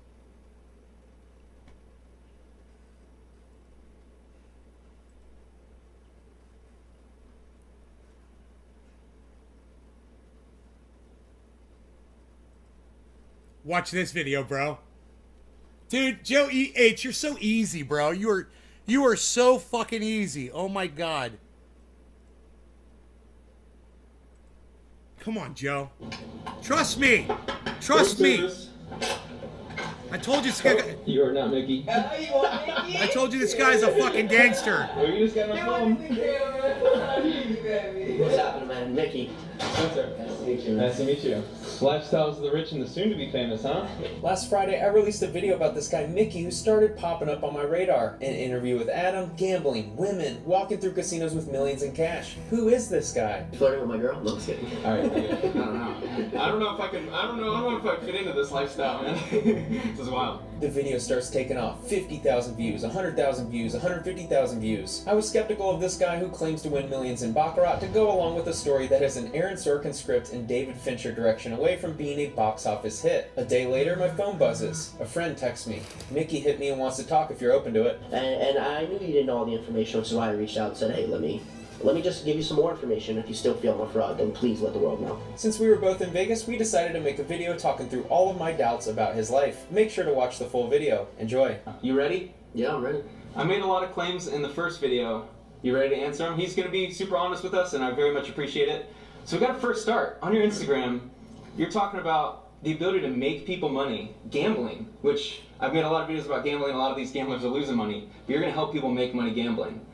Watch this video, bro. Dude, Joe E.H., you're so easy, bro. You are so fucking easy. Oh my God. Come on, Joe. Trust me. Trust me. I told you this guy. You are not Mickey. I told you this guy's a fucking gangster. You just got my phone. What's happening, man? Mickey. Spencer. Nice to meet you. Nice to meet you. Lifestyles of the rich and the soon-to-be famous, huh? Last Friday, I released a video about this guy, Mickey, who started popping up on my radar. An interview with Adam, gambling, women, walking through casinos with millions in cash. Who is this guy? Flirting with my girl? No, I'm just kidding. All right, I don't know if I can fit into this lifestyle, man. This is wild. The video starts taking off. 50,000 views, 100,000 views, 150,000 views. I was skeptical of this guy who claims to win millions in Baccarat to go along with a story that has an Aaron Sorkin script and David Fincher direction away from being a box office hit. A day later, my phone buzzes. A friend texts me. Mickey hit me and wants to talk if you're open to it. And I knew you didn't know all the information, which is why I reached out and said, hey, let me just give you some more information. If you still feel I'm a fraud, then please let the world know. Since we were both in Vegas, we decided to make a video talking through all of my doubts about his life. Make sure to watch the full video. Enjoy. You ready? Yeah, I'm ready. I made a lot of claims in the first video. You ready to answer him? He's going to be super honest with us, and I very much appreciate it. So we got to first start. On your Instagram, you're talking about the ability to make people money, gambling, which I've made a lot of videos about gambling. A lot of these gamblers are losing money, but you're going to help people make money gambling.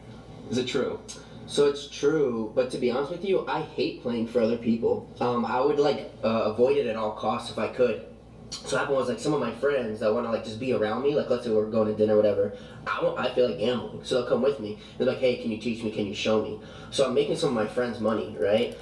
Is it true? So it's true, but to be honest with you, I hate playing for other people. I would avoid it at all costs if I could. So what happened was, like, some of my friends that want to, like, just be around me, like, let's say we're going to dinner or whatever, I feel like gambling, so they'll come with me. They're like, hey, can you teach me, can you show me? So I'm making some of my friends money, right?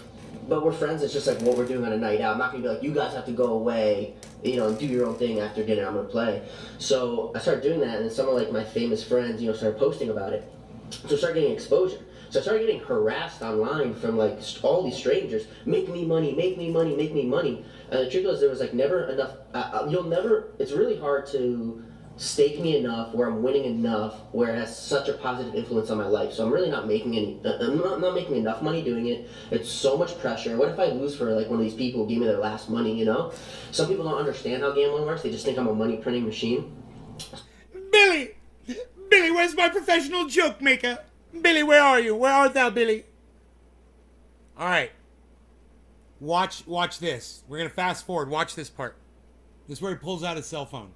But we're friends, it's just like what we're doing on a night out. I'm not going to be like, you guys have to go away, you know, and do your own thing after dinner, I'm going to play. So I started doing that, and then some of, like, my famous friends, you know, started posting about it. So I started getting exposure. So I started getting harassed online from, like, all these strangers. Make me money, make me money, make me money. And the truth was, there was, like, never enough. It's really hard to stake me enough where I'm winning enough where it has such a positive influence on my life. So I'm really not making I'm not making enough money doing it. It's so much pressure. What if I lose for, like, one of these people who gave me their last money, you know? Some people don't understand how gambling works. They just think I'm a money printing machine. Billy, where's my professional joke maker? Billy, where are you? Where art thou, Billy? All right. Watch this. We're going to fast forward. Watch this part. This is where he pulls out his cell phone.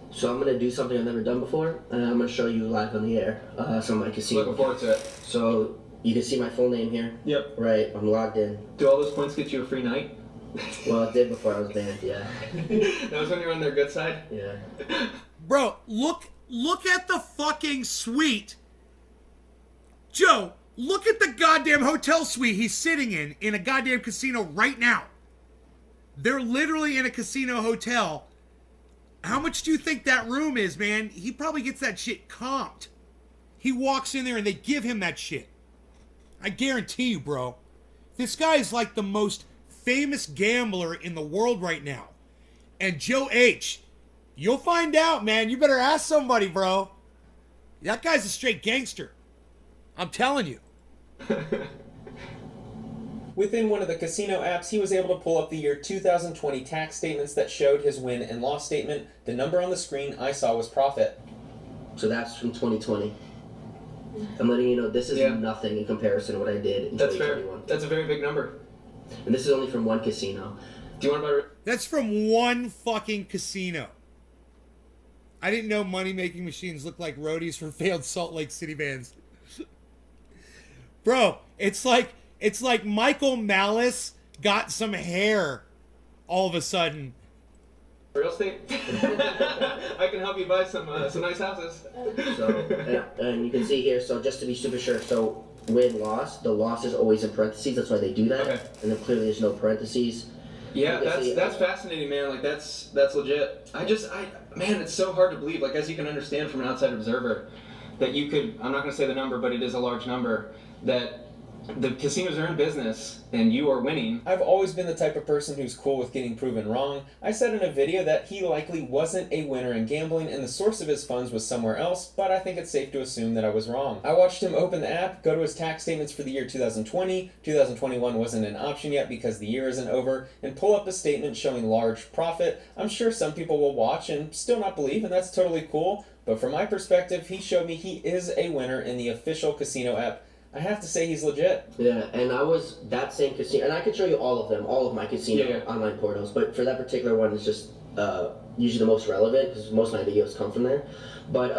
So I'm going to do something I've never done before, and I'm going to show you live on the air some of my casino. Looking forward to it. So you can see my full name here. Yep. Right, I'm logged in. Do all those points get you a free night? Well, it did before I was banned, yeah. That was when you were on their good side? Yeah. Bro, look at the fucking suite. Joe, look at the goddamn hotel suite he's sitting in a goddamn casino right now. They're literally in a casino hotel. How much do you think that room is, man? He probably gets that shit comped. He walks in there and they give him that shit. I guarantee you, bro. This guy is like the most famous gambler in the world right now. And Joe H., you'll find out, man. You better ask somebody, bro. That guy's a straight gangster. I'm telling you. Within one of the casino apps, he was able to pull up the year 2020 tax statements that showed his win and loss statement. The number on the screen I saw was profit. So that's from 2020. I'm letting you know this is nothing in comparison to what I did in 2021. Fair. That's a very big number. And this is only from one casino. Do you want to... That's from one fucking casino. I didn't know money-making machines looked like roadies for failed Salt Lake City bands. Bro, it's like Michael Malice got some hair all of a sudden. Real estate? I can help you buy some nice houses. So, and you can see here, so just to be super sure, so win, loss, the loss is always in parentheses, that's why they do that. Okay. And then clearly there's no parentheses. Yeah, that's fascinating, man. Like, that's legit. Man, it's so hard to believe, like, as you can understand from an outside observer, that you could, I'm not going to say the number, but it is a large number, that the casinos are in business and you are winning. I've always been the type of person who's cool with getting proven wrong. I said in a video that he likely wasn't a winner in gambling and the source of his funds was somewhere else, but I think it's safe to assume that I was wrong. I watched him open the app, go to his tax statements for the year 2020, 2021 wasn't an option yet because the year isn't over, and pull up a statement showing large profit. I'm sure some people will watch and still not believe, and that's totally cool, but from my perspective, he showed me he is a winner in the official casino app. I have to say he's legit. Yeah, and I was that same casino, and I can show you all of them, all of my casino online portals, but for that particular one, it's just usually the most relevant because most of my videos come from there. But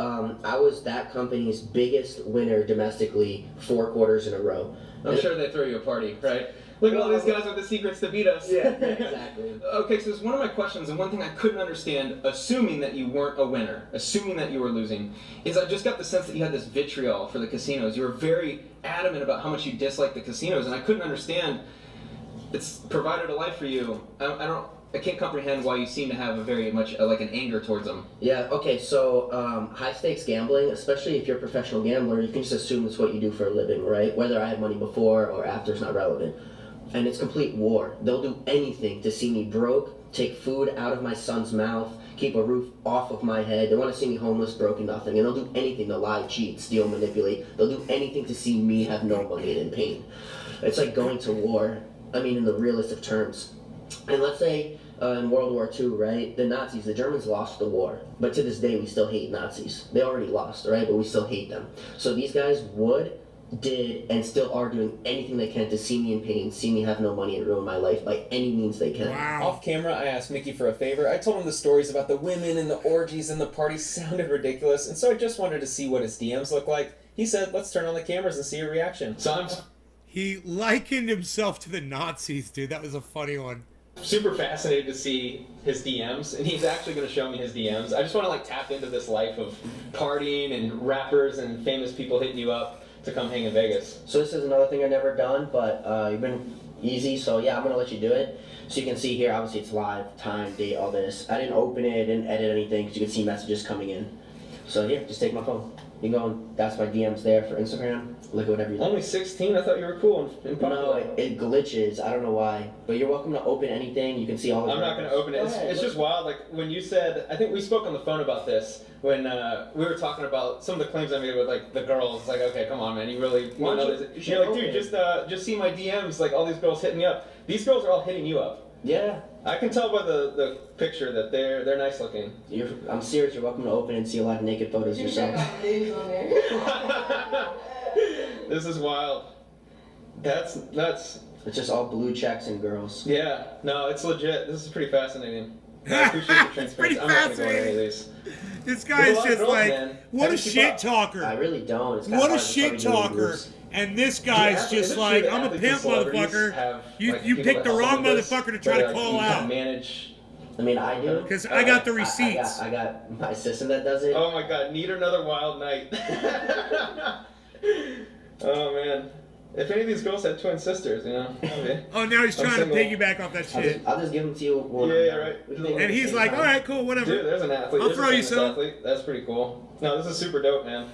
I was that company's biggest winner domestically 4 quarters in a row. I'm sure they throw you a party, right? Look at all these guys with the secrets to beat us. Yeah, exactly. Okay, so it's one of my questions, and one thing I couldn't understand, assuming that you weren't a winner, assuming that you were losing, is I just got the sense that you had this vitriol for the casinos. You were very adamant about how much you disliked the casinos, and I couldn't understand. It's provided a life for you. I can't comprehend why you seem to have a very much like an anger towards them. Yeah, okay, so high stakes gambling, especially if you're a professional gambler, you can just assume it's what you do for a living, right? Whether I had money before or after is not relevant. And it's complete war. They'll do anything to see me broke, take food out of my son's mouth, keep a roof off of my head. They want to see me homeless, broke, and nothing. And they'll do anything to lie, cheat, steal, manipulate. They'll do anything to see me have no money and in pain. It's like going to war, I mean in the realest of terms. And let's say in World War II, right, the Nazis, the Germans lost the war. But to this day, we still hate Nazis. They already lost, right, but we still hate them. So these guys did, and still are doing anything they can to see me in pain, see me have no money and ruin my life by any means they can. Wow. Off camera, I asked Mickey for a favor. I told him the stories about the women and the orgies and the parties sounded ridiculous, and so I just wanted to see what his DMs look like. He said, let's turn on the cameras and see a reaction. So I'm He likened himself to the Nazis, dude. That was a funny one. super fascinated to see his DMs, and he's actually going to show me his DMs. I just want to like tap into this life of partying and rappers and famous people hitting you up to come hang in Vegas. So this is another thing I've never done, but you've been easy, so yeah, I'm gonna let you do it. So you can see here, obviously it's live, time, date, all this. I didn't open it, didn't edit anything, because you can see messages coming in. So here, just take my phone. You can go and that's my DMs there for Instagram. Look at whatever you like. Only 16? I thought you were cool and No, popular. it glitches. I don't know why. But you're welcome to open anything. You can see all the I'm not going to open it. Go It's, ahead, it's look. just wild. Like when you said, I think we spoke on the phone about this when we were talking about some of the claims I made with like the girls. It's like, okay, come on, man, you really Why want don't to you- know you this? should You're like, open dude, it. just see my DMs. Like all these girls hitting me up. These girls are all hitting you up. Yeah. I can tell by the picture that they're nice looking. I'm serious. You're welcome to open and see a lot of naked photos You check yourself. out the names on there. This is wild. That's nuts. It's just all blue checks and girls. Yeah, no, it's legit. This is pretty fascinating. I appreciate the It's pretty transparency. I'm not gonna go on any of fascinating. these. This There's a guy's lot of just girls, like, man. what How a do you keep shit up? talker. I really don't. It's kinda What a hard to shit start doing talker. groups. And this guy's Yeah, just is it like, true that I'm a athletes and pimp, celebrities motherfucker. have, You like, you people picked that the help wrong them with this, motherfucker to try where, to like, call you out. can manage. I mean, I do. Because I got the I receipts. got my assistant that does it. Oh my god, need another wild night. Oh man. If any of these girls had twin sisters, you know. Okay. Oh, now he's I'm trying to single. piggyback off that shit. I'll just give them to you. When Yeah, I'm yeah, done. right. We can do it And at the he's same like, time. all right, cool, whatever. Dude, there's an athlete. I'll There's a throw you famous some. athlete. That's pretty cool. No, this is super dope, man.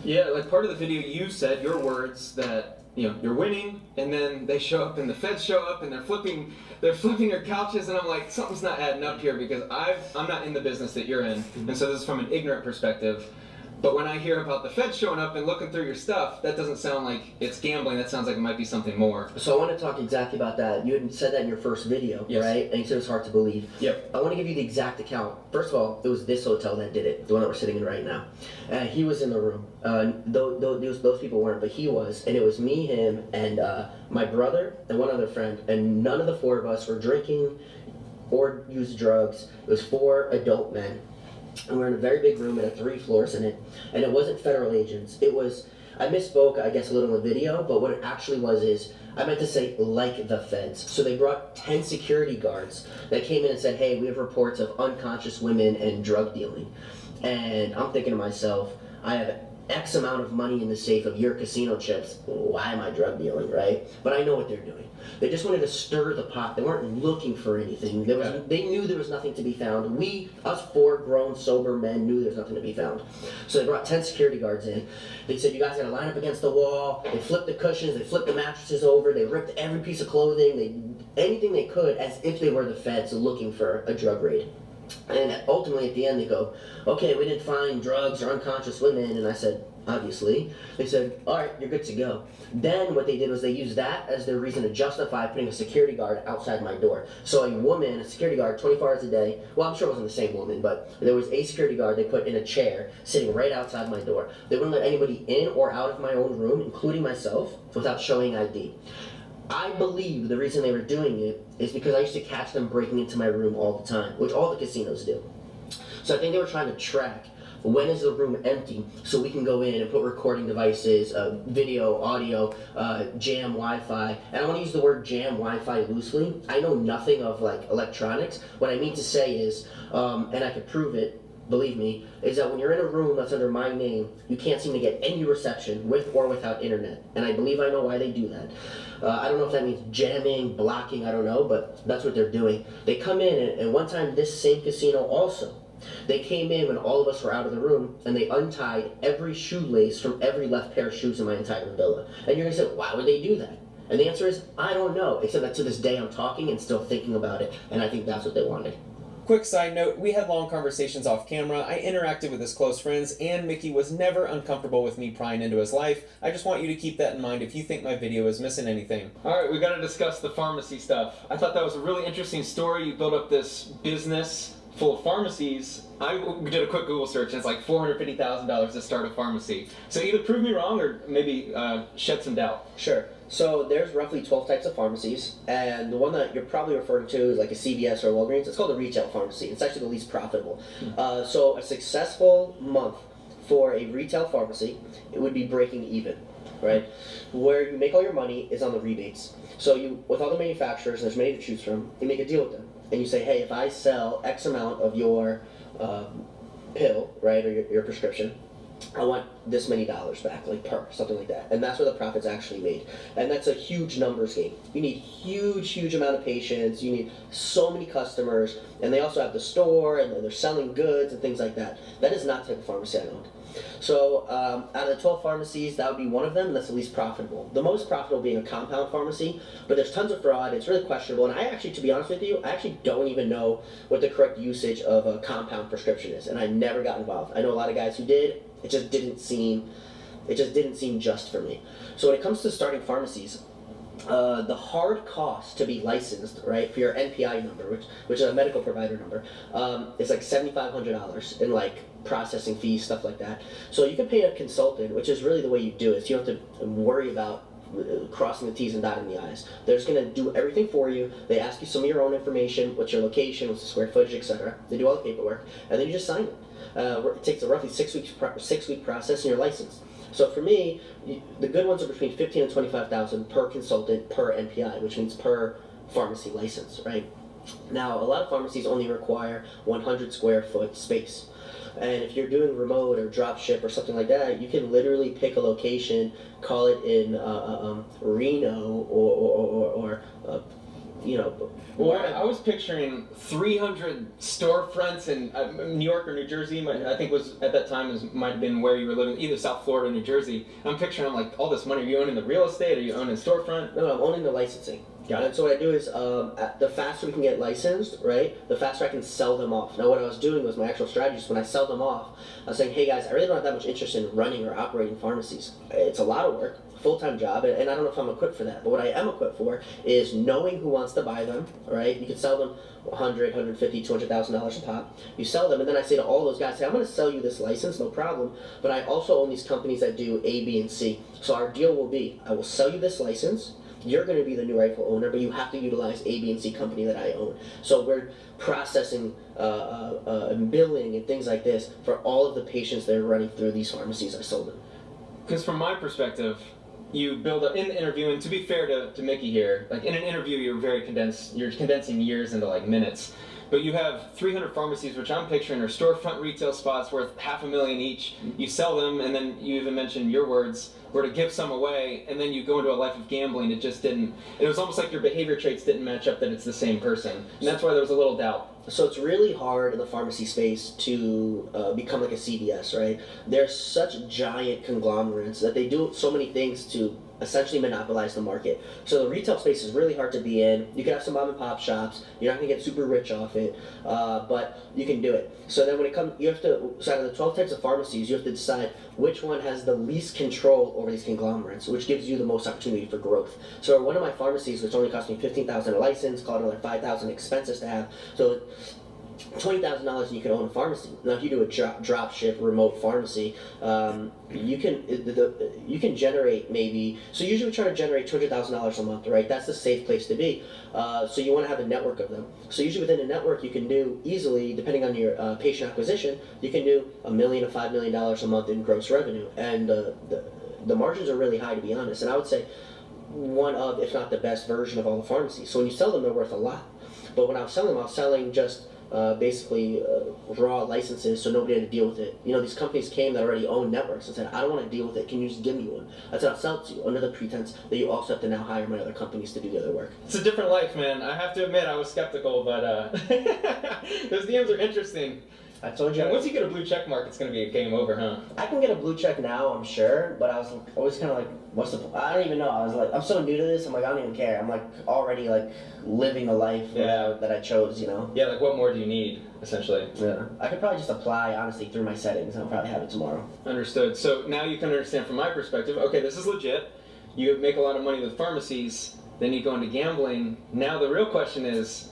Yeah, like part of the video you said your words that you're winning, and then they show up and the feds show up and they're flipping your couches, and I'm like, something's not adding up here because I'm not in the business that you're in, and so this is from an ignorant perspective. But when I hear about the feds showing up and looking through your stuff, that doesn't sound like it's gambling. That sounds like it might be something more. So I want to talk exactly about that. You had said that in your first video, Yes. right? And you said it's hard to believe. Yep. I want to give you the exact account. First of all, it was this hotel that did it, the one that we're sitting in right now. He was in the room. Those people weren't, but he was. And it was me, him, and my brother, and one other friend. And none of the 4 of us were drinking or used drugs. It was 4 adult men. And we're in a very big room. It had 3 floors in it. And it wasn't federal agents. It was, I misspoke, I guess, a little in the video, but what it actually was is, I meant to say, like the feds. So they brought 10 security guards that came in and said, hey, we have reports of unconscious women and drug dealing. And I'm thinking to myself, I have X amount of money in the safe of your casino chips. Why am I drug dealing, right? But I know what they're doing. They just wanted to stir the pot. They weren't looking for anything. They knew there was nothing to be found. Us 4 grown, sober men knew there was nothing to be found. So they brought 10 security guards in. They said, you guys gotta line up against the wall. They flipped the cushions, they flipped the mattresses over, they ripped every piece of clothing, anything they could as if they were the feds looking for a drug raid. And ultimately at the end they go, okay, we didn't find drugs or unconscious women. And I said, obviously. They said, all right, you're good to go. Then what they did was they used that as their reason to justify putting a security guard outside my door. So a woman, a security guard, 24 hours a day, well, I'm sure it wasn't the same woman, but there was a security guard they put in a chair sitting right outside my door. They wouldn't let anybody in or out of my own room, including myself, without showing ID. I believe the reason they were doing it is because I used to catch them breaking into my room all the time, which all the casinos do. So I think they were trying to track when is the room empty so we can go in and put recording devices, video, audio, jam Wi-Fi. And I want to use the word jam Wi-Fi loosely. I know nothing of like electronics. What I mean to say is, and I could prove it, believe me, is that when you're in a room that's under my name, you can't seem to get any reception with or without internet. And I believe I know why they do that. I don't know if that means jamming, blocking, I don't know, but that's what they're doing. They come in, and one time this same casino also, they came in when all of us were out of the room, and they untied every shoelace from every left pair of shoes in my entire villa. And you're gonna say, why would they do that? And the answer is, I don't know, except that to this day I'm talking and still thinking about it, and I think that's what they wanted. Quick side note, we had long conversations off camera, I interacted with his close friends, and Mickey was never uncomfortable with me prying into his life. I just want you to keep that in mind if you think my video is missing anything. Alright, we gotta discuss the pharmacy stuff. I thought that was a really interesting story. You built up this business full of pharmacies. I did a quick Google search and it's like $450,000 to start a pharmacy. So either prove me wrong or maybe shed some doubt. Sure. So there's roughly 12 types of pharmacies, and the one that you're probably referring to is like a CVS or a Walgreens. It's called a retail pharmacy. It's actually the least profitable. So a successful month for a retail pharmacy, it would be breaking even, right? Where you make all your money is on the rebates. So you, with all the manufacturers, there's many to choose from, you make a deal with them. And you say, hey, if I sell X amount of your pill, right, or your prescription, I want this many dollars back, like per, something like that. And that's where the profit's actually made. And that's a huge numbers game. You need huge amount of patients, you need so many customers, and they also have the store, and they're selling goods and things like that. That is not the type of pharmacy I owned. So out of the 12 pharmacies, that would be one of them, and that's the least profitable. The most profitable being a compound pharmacy, but there's tons of fraud, it's really questionable, and I actually, to be honest with you, I actually don't even know what the correct usage of a compound prescription is, and I never got involved. I know a lot of guys who did. It just didn't seem just for me. So when it comes to starting pharmacies, the hard cost to be licensed, right, for your NPI number, which is a medical provider number, is like $7,500 in like processing fees, stuff like that. So you can pay a consultant, which is really the way you do it. So you don't have to worry about crossing the T's and dotting the I's. They're just going to do everything for you. They ask you some of your own information, what's your location, what's the square footage, etc. They do all the paperwork, and then you just sign it. It takes a roughly 6 week process, and you're licensed. So for me, the good ones are between $15,000 and $25,000 per consultant per NPI, which means per pharmacy license, right? Now, a lot of pharmacies only require 100 square foot space. And if you're doing remote or drop ship or something like that, you can literally pick a location, call it in Reno or you know. Well, I was picturing 300 storefronts in New York or New Jersey. I think was at that time might have been where you were living, either South Florida or New Jersey. I'm picturing like all this money. Are you owning the real estate? Are you owning storefront? No, I'm owning the licensing. Got it. And so what I do is, the faster we can get licensed, right, the faster I can sell them off. Now what I was doing was my actual strategy is when I sell them off, I was saying, hey guys, I really don't have that much interest in running or operating pharmacies. It's a lot of work, full-time job, and I don't know if I'm equipped for that. But what I am equipped for is knowing who wants to buy them, right? You can sell them $100, $150, $200,000 a pop. You sell them, and then I say to all those guys, hey, I'm going to sell you this license, no problem, but I also own these companies that do A, B, and C. So our deal will be, I will sell you this license, you're going to be the new rightful owner, but you have to utilize A, B, and C company that I own. So we're processing and billing and things like this for all of the patients that are running through these pharmacies I sold them. Because from my perspective, you build up in the interview, and to be fair to Mickey here, like in an interview you're condensing years into like minutes. But you have 300 pharmacies, which I'm picturing are storefront retail spots worth $500,000 each. You sell them, and then you even mentioned your words were to give some away, and then you go into a life of gambling. It just didn't. It was almost like your behavior traits didn't match up that it's the same person, and that's why there was a little doubt. So it's really hard in the pharmacy space to become like a CVS, right? They're such giant conglomerates that they do so many things to essentially monopolize the market. So the retail space is really hard to be in. You can have some mom and pop shops. You're not gonna get super rich off it, but you can do it. So then when it comes, you have to, so out of the 12 types of pharmacies, you have to decide which one has the least control over these conglomerates, which gives you the most opportunity for growth. So one of my pharmacies, which only cost me $15,000 a license, called another $5,000 expenses to have. So $20,000 and you can own a pharmacy. Now, if you do a drop ship remote pharmacy, you can generate maybe. So usually we try to generate $200,000 a month, right? That's the safe place to be. So you want to have a network of them. So usually within a network, you can do easily, depending on your patient acquisition, you can do $1 million to $5 million a month in gross revenue, and the margins are really high, to be honest. And I would say one of, if not the best version of all the pharmacies. So when you sell them, they're worth a lot. But when I was selling just basically raw licenses, so nobody had to deal with it. You know, these companies came that already own networks and said, I don't want to deal with it, can you just give me one? I said, I'll sell it to you, under the pretense that you also have to now hire my other companies to do the other work. It's a different life, man. I have to admit, I was skeptical, but those DMs are interesting. I told you. And once you get a blue check mark, it's going to be a game over, huh? I can get a blue check now, I'm sure, but I was always kind of like, what's the I don't even know. I was like, I'm so new to this, I'm like, I don't even care. I'm like already like living the life that I chose, you know? Yeah, like what more do you need, essentially? Yeah. I could probably just apply, honestly, through my settings, and I'll probably have it tomorrow. Understood. So now you can understand from my perspective, okay, this is legit. You make a lot of money with pharmacies, then you go into gambling. Now the real question is,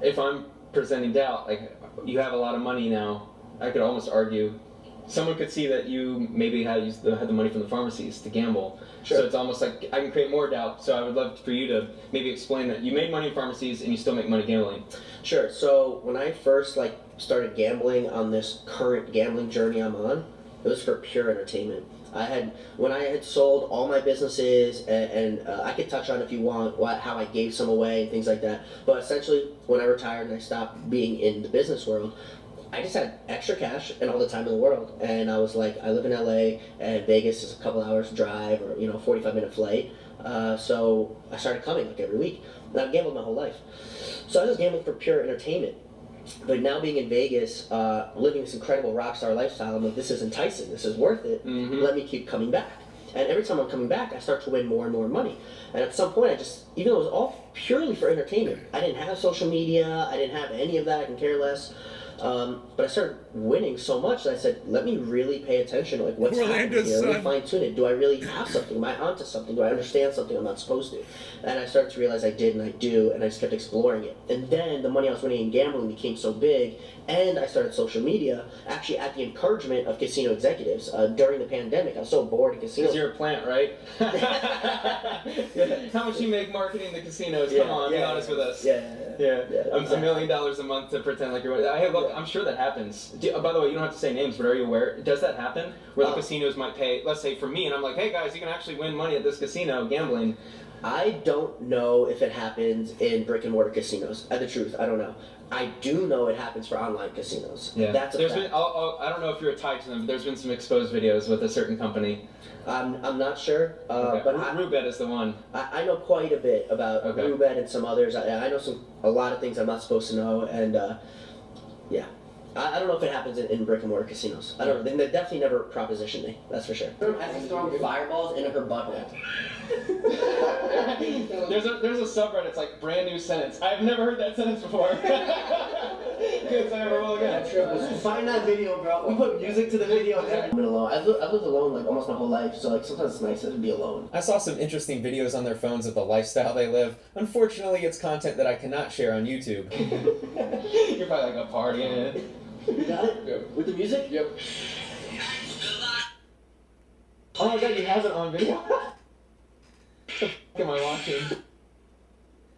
if I'm presenting doubt, like, you have a lot of money now, I could almost argue someone could see that you maybe had the money from the pharmacies to gamble. Sure. So it's almost like I can create more doubt. So I would love for you to maybe explain that you made money in pharmacies and you still make money gambling. Sure. So when I first started gambling on this current gambling journey I'm on, it was for pure entertainment. When I had sold all my businesses, and I could touch on if you want how I gave some away and things like that. But essentially, when I retired and I stopped being in the business world, I just had extra cash and all the time in the world. And I was like, I live in LA, and Vegas is a couple hours drive, or 45-minute flight. So I started coming like every week, and I've gambled my whole life. So I was gambling for pure entertainment. But now being in Vegas, living this incredible rock star lifestyle, I'm like, this is enticing, this is worth it. Mm-hmm. Let me keep coming back. And every time I'm coming back, I start to win more and more money. And at some point, even though it was all purely for entertainment, I didn't have social media, I didn't have any of that, I can care less. But I started winning so much that I said, let me really pay attention to what's happening here. Let me fine tune it. Do I really have something? Am I onto something? Do I understand something I'm not supposed to? And I started to realize I did, and I do, and I just kept exploring it. And then the money I was winning in gambling became so big, and I started social media, actually at the encouragement of casino executives. During the pandemic, I was so bored in casinos. Because you're a plant, right? How much do you make marketing the casinos? Come on, be honest with us. Yeah. $1 million a month to pretend like you're. I'm sure that happens. By the way, you don't have to say names, but are you aware? Does that happen? Where the casinos might pay, let's say for me, and I'm like, hey guys, you can actually win money at this casino gambling. I don't know if it happens in brick and mortar casinos. The truth, I don't know. I do know it happens for online casinos. Yeah. That's a fact. I don't know if you're tied to them, but there's been some exposed videos with a certain company. I'm not sure, Okay. but Roobet is the one. I know quite a bit about Roobet and some others. I know a lot of things I'm not supposed to know, and yeah. I don't know if it happens in brick and mortar casinos. I don't know. They definitely never propositioned me. That's for sure. As throwing fireballs into her butthole. There's a subreddit. It's like brand new sentence. I've never heard that sentence before. Good, I never will again. Find that video, bro. We put music to the video. I've been alone. I've lived alone almost my whole life. So sometimes it's nice to be alone. I saw some interesting videos on their phones of the lifestyle they live. Unfortunately, it's content that I cannot share on YouTube. You're probably like a party in it. You got it? Yep. With the music? Yep. Oh my god, you have it on video? What the f*** am I watching?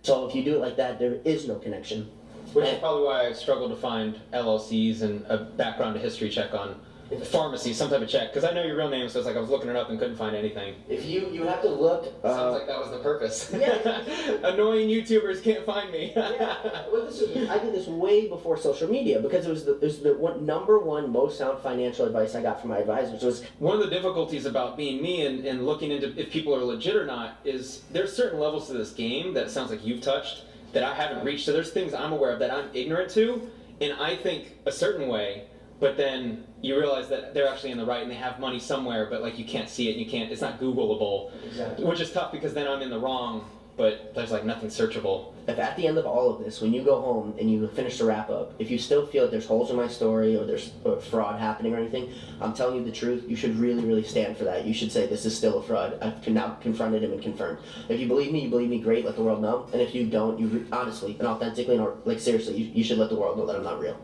So if you do it like that, there is no connection. Which is probably why I struggle to find LLCs and a background to history check on pharmacy, some type of check. Because I know your real name, so it's like I was looking it up and couldn't find anything. If you have to look. Sounds like that was the purpose. Yeah. Annoying YouTubers can't find me. I did this way before social media because it was the number one most sound financial advice I got from my advisors was. One of the difficulties about being me and looking into if people are legit or not is there's certain levels to this game that it sounds like you've touched that I haven't reached. So there's things I'm aware of that I'm ignorant to, and I think a certain way. But then you realize that they're actually in the right and they have money somewhere, but like you can't see it and it's not Googleable. Exactly. Which is tough because then I'm in the wrong but there's like nothing searchable. If at the end of all of this, when you go home and you finish the wrap up, if you still feel that there's holes in my story or there's fraud happening or anything, I'm telling you the truth. You should really, really stand for that. You should say this is still a fraud. I've now confronted him and confirmed. If you believe me, great. Let the world know. And if you don't, honestly and authentically and like seriously, you should let the world know that I'm not real.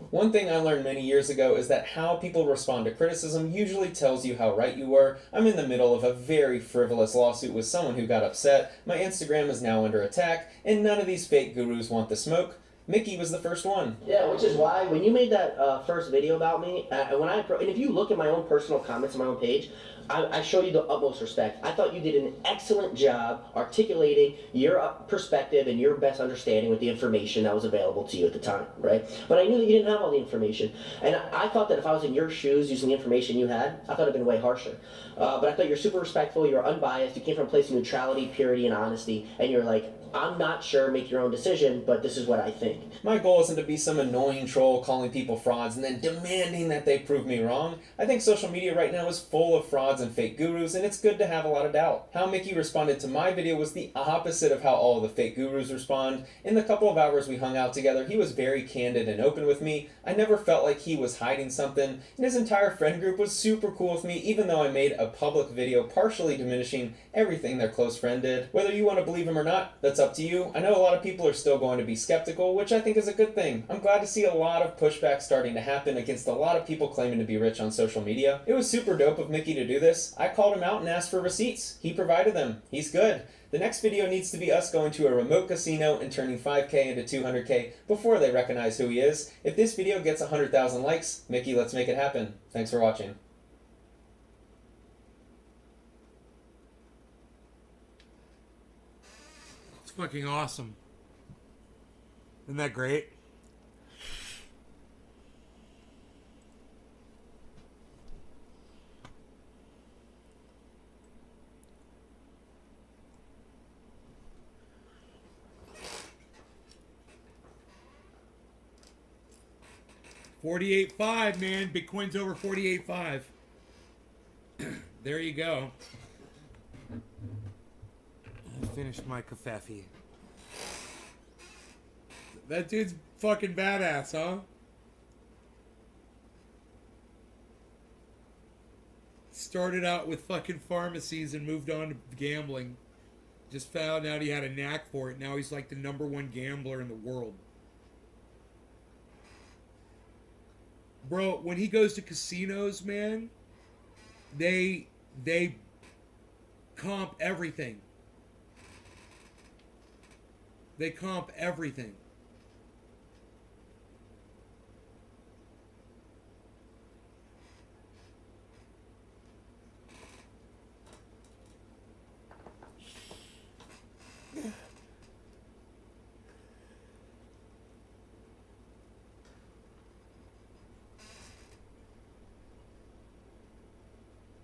One thing I learned many years ago is that how people respond to criticism usually tells you how right you were. I'm in the middle of a very frivolous lawsuit with someone who got upset, my Instagram is now under attack, and none of these fake gurus want the smoke. Mickey was the first one. Yeah, which is why when you made that first video about me, and if you look at my own personal comments on my own page, I show you the utmost respect. I thought you did an excellent job articulating your perspective and your best understanding with the information that was available to you at the time, right? But I knew that you didn't have all the information. And I thought that if I was in your shoes using the information you had, I thought it would have been way harsher. But I thought you're super respectful, you're unbiased, you came from a place of neutrality, purity, and honesty, and you're like, I'm not sure, make your own decision, but this is what I think. My goal isn't to be some annoying troll calling people frauds and then demanding that they prove me wrong. I think social media right now is full of frauds and fake gurus, and it's good to have a lot of doubt. How Mickey responded to my video was the opposite of how all the fake gurus respond. In the couple of hours we hung out together, he was very candid and open with me. I never felt like he was hiding something, and his entire friend group was super cool with me, even though I made a public video partially diminishing everything their close friend did. Whether you want to believe him or not, that's up to you. I know a lot of people are still going to be skeptical, which I think is a good thing. I'm glad to see a lot of pushback starting to happen against a lot of people claiming to be rich on social media. It was super dope of Mickey to do this. I called him out and asked for receipts. He provided them. He's good. The next video needs to be us going to a remote casino and turning 5K into 200K before they recognize who he is. If this video gets 100,000 likes, Mickey, let's make it happen. Thanks for watching. It's fucking awesome. Isn't that great? $48.5, man. Bitcoin's over $48.5. There you go. I finished my kafefe. That dude's fucking badass, huh? Started out with fucking pharmacies and moved on to gambling. Just found out he had a knack for it. Now he's like the #1 gambler in the world. Bro, when he goes to casinos, man, they comp everything. They comp everything.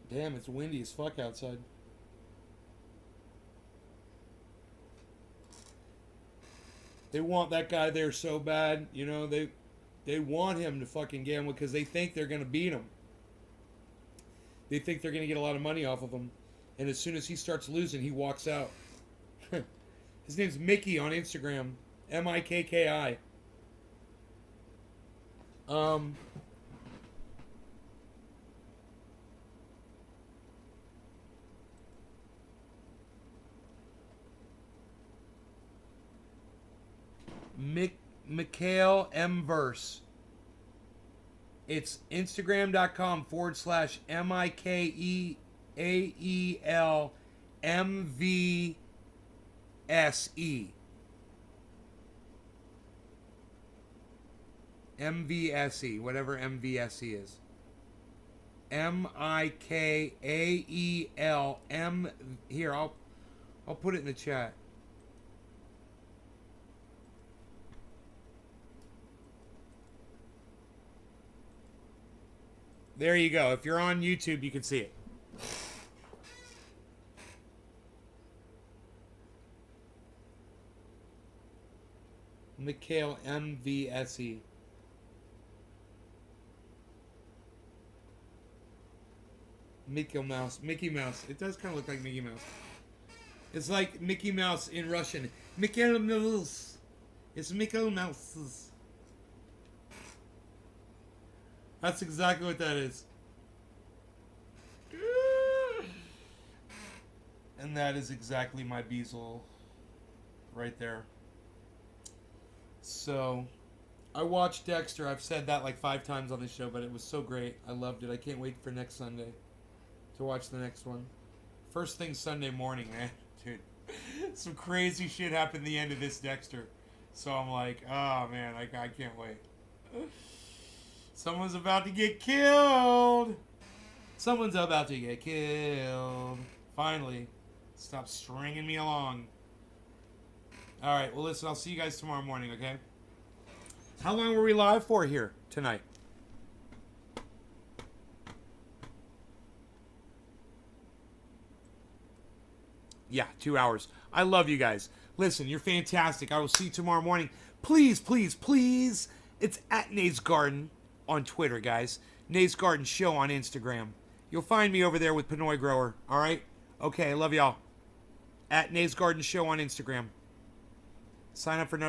Damn, it's windy as fuck outside. They want that guy there so bad, you know, they want him to fucking gamble because they think they're going to beat him. They think they're going to get a lot of money off of him. And as soon as he starts losing, he walks out. His name's Mickey on Instagram. Mikki. Mikhail M. Verse. It's Instagram.com/MikeAelMVSE. MVSE, whatever MVSE is. MikeAelM. Here, I'll put it in the chat. There you go. If you're on YouTube, you can see it. Mikhail MVSE. Mickey Mouse. It does kind of look like Mickey Mouse. It's like Mickey Mouse in Russian. Mickey Mouse. It's Mickey Mouse. That's exactly what that is. And that is exactly my Beazle right there. So, I watched Dexter. I've said that like 5 times on this show, but it was so great. I loved it. I can't wait for next Sunday to watch the next one. First thing Sunday morning, man. Dude, some crazy shit happened at the end of this Dexter. So I'm like, oh man, I can't wait. Someone's about to get killed. Someone's about to get killed. Finally. Stop stringing me along. Alright, well listen, I'll see you guys tomorrow morning, okay? How long were we live for here tonight? Yeah, 2 hours. I love you guys. Listen, you're fantastic. I will see you tomorrow morning. Please, please, please. It's at Nate's Garden on Twitter, guys. Nate's Garden Show on Instagram. You'll find me over there with Pinoy Grower. All right? Okay, I love y'all. At Nate's Garden Show on Instagram. Sign up for notifications.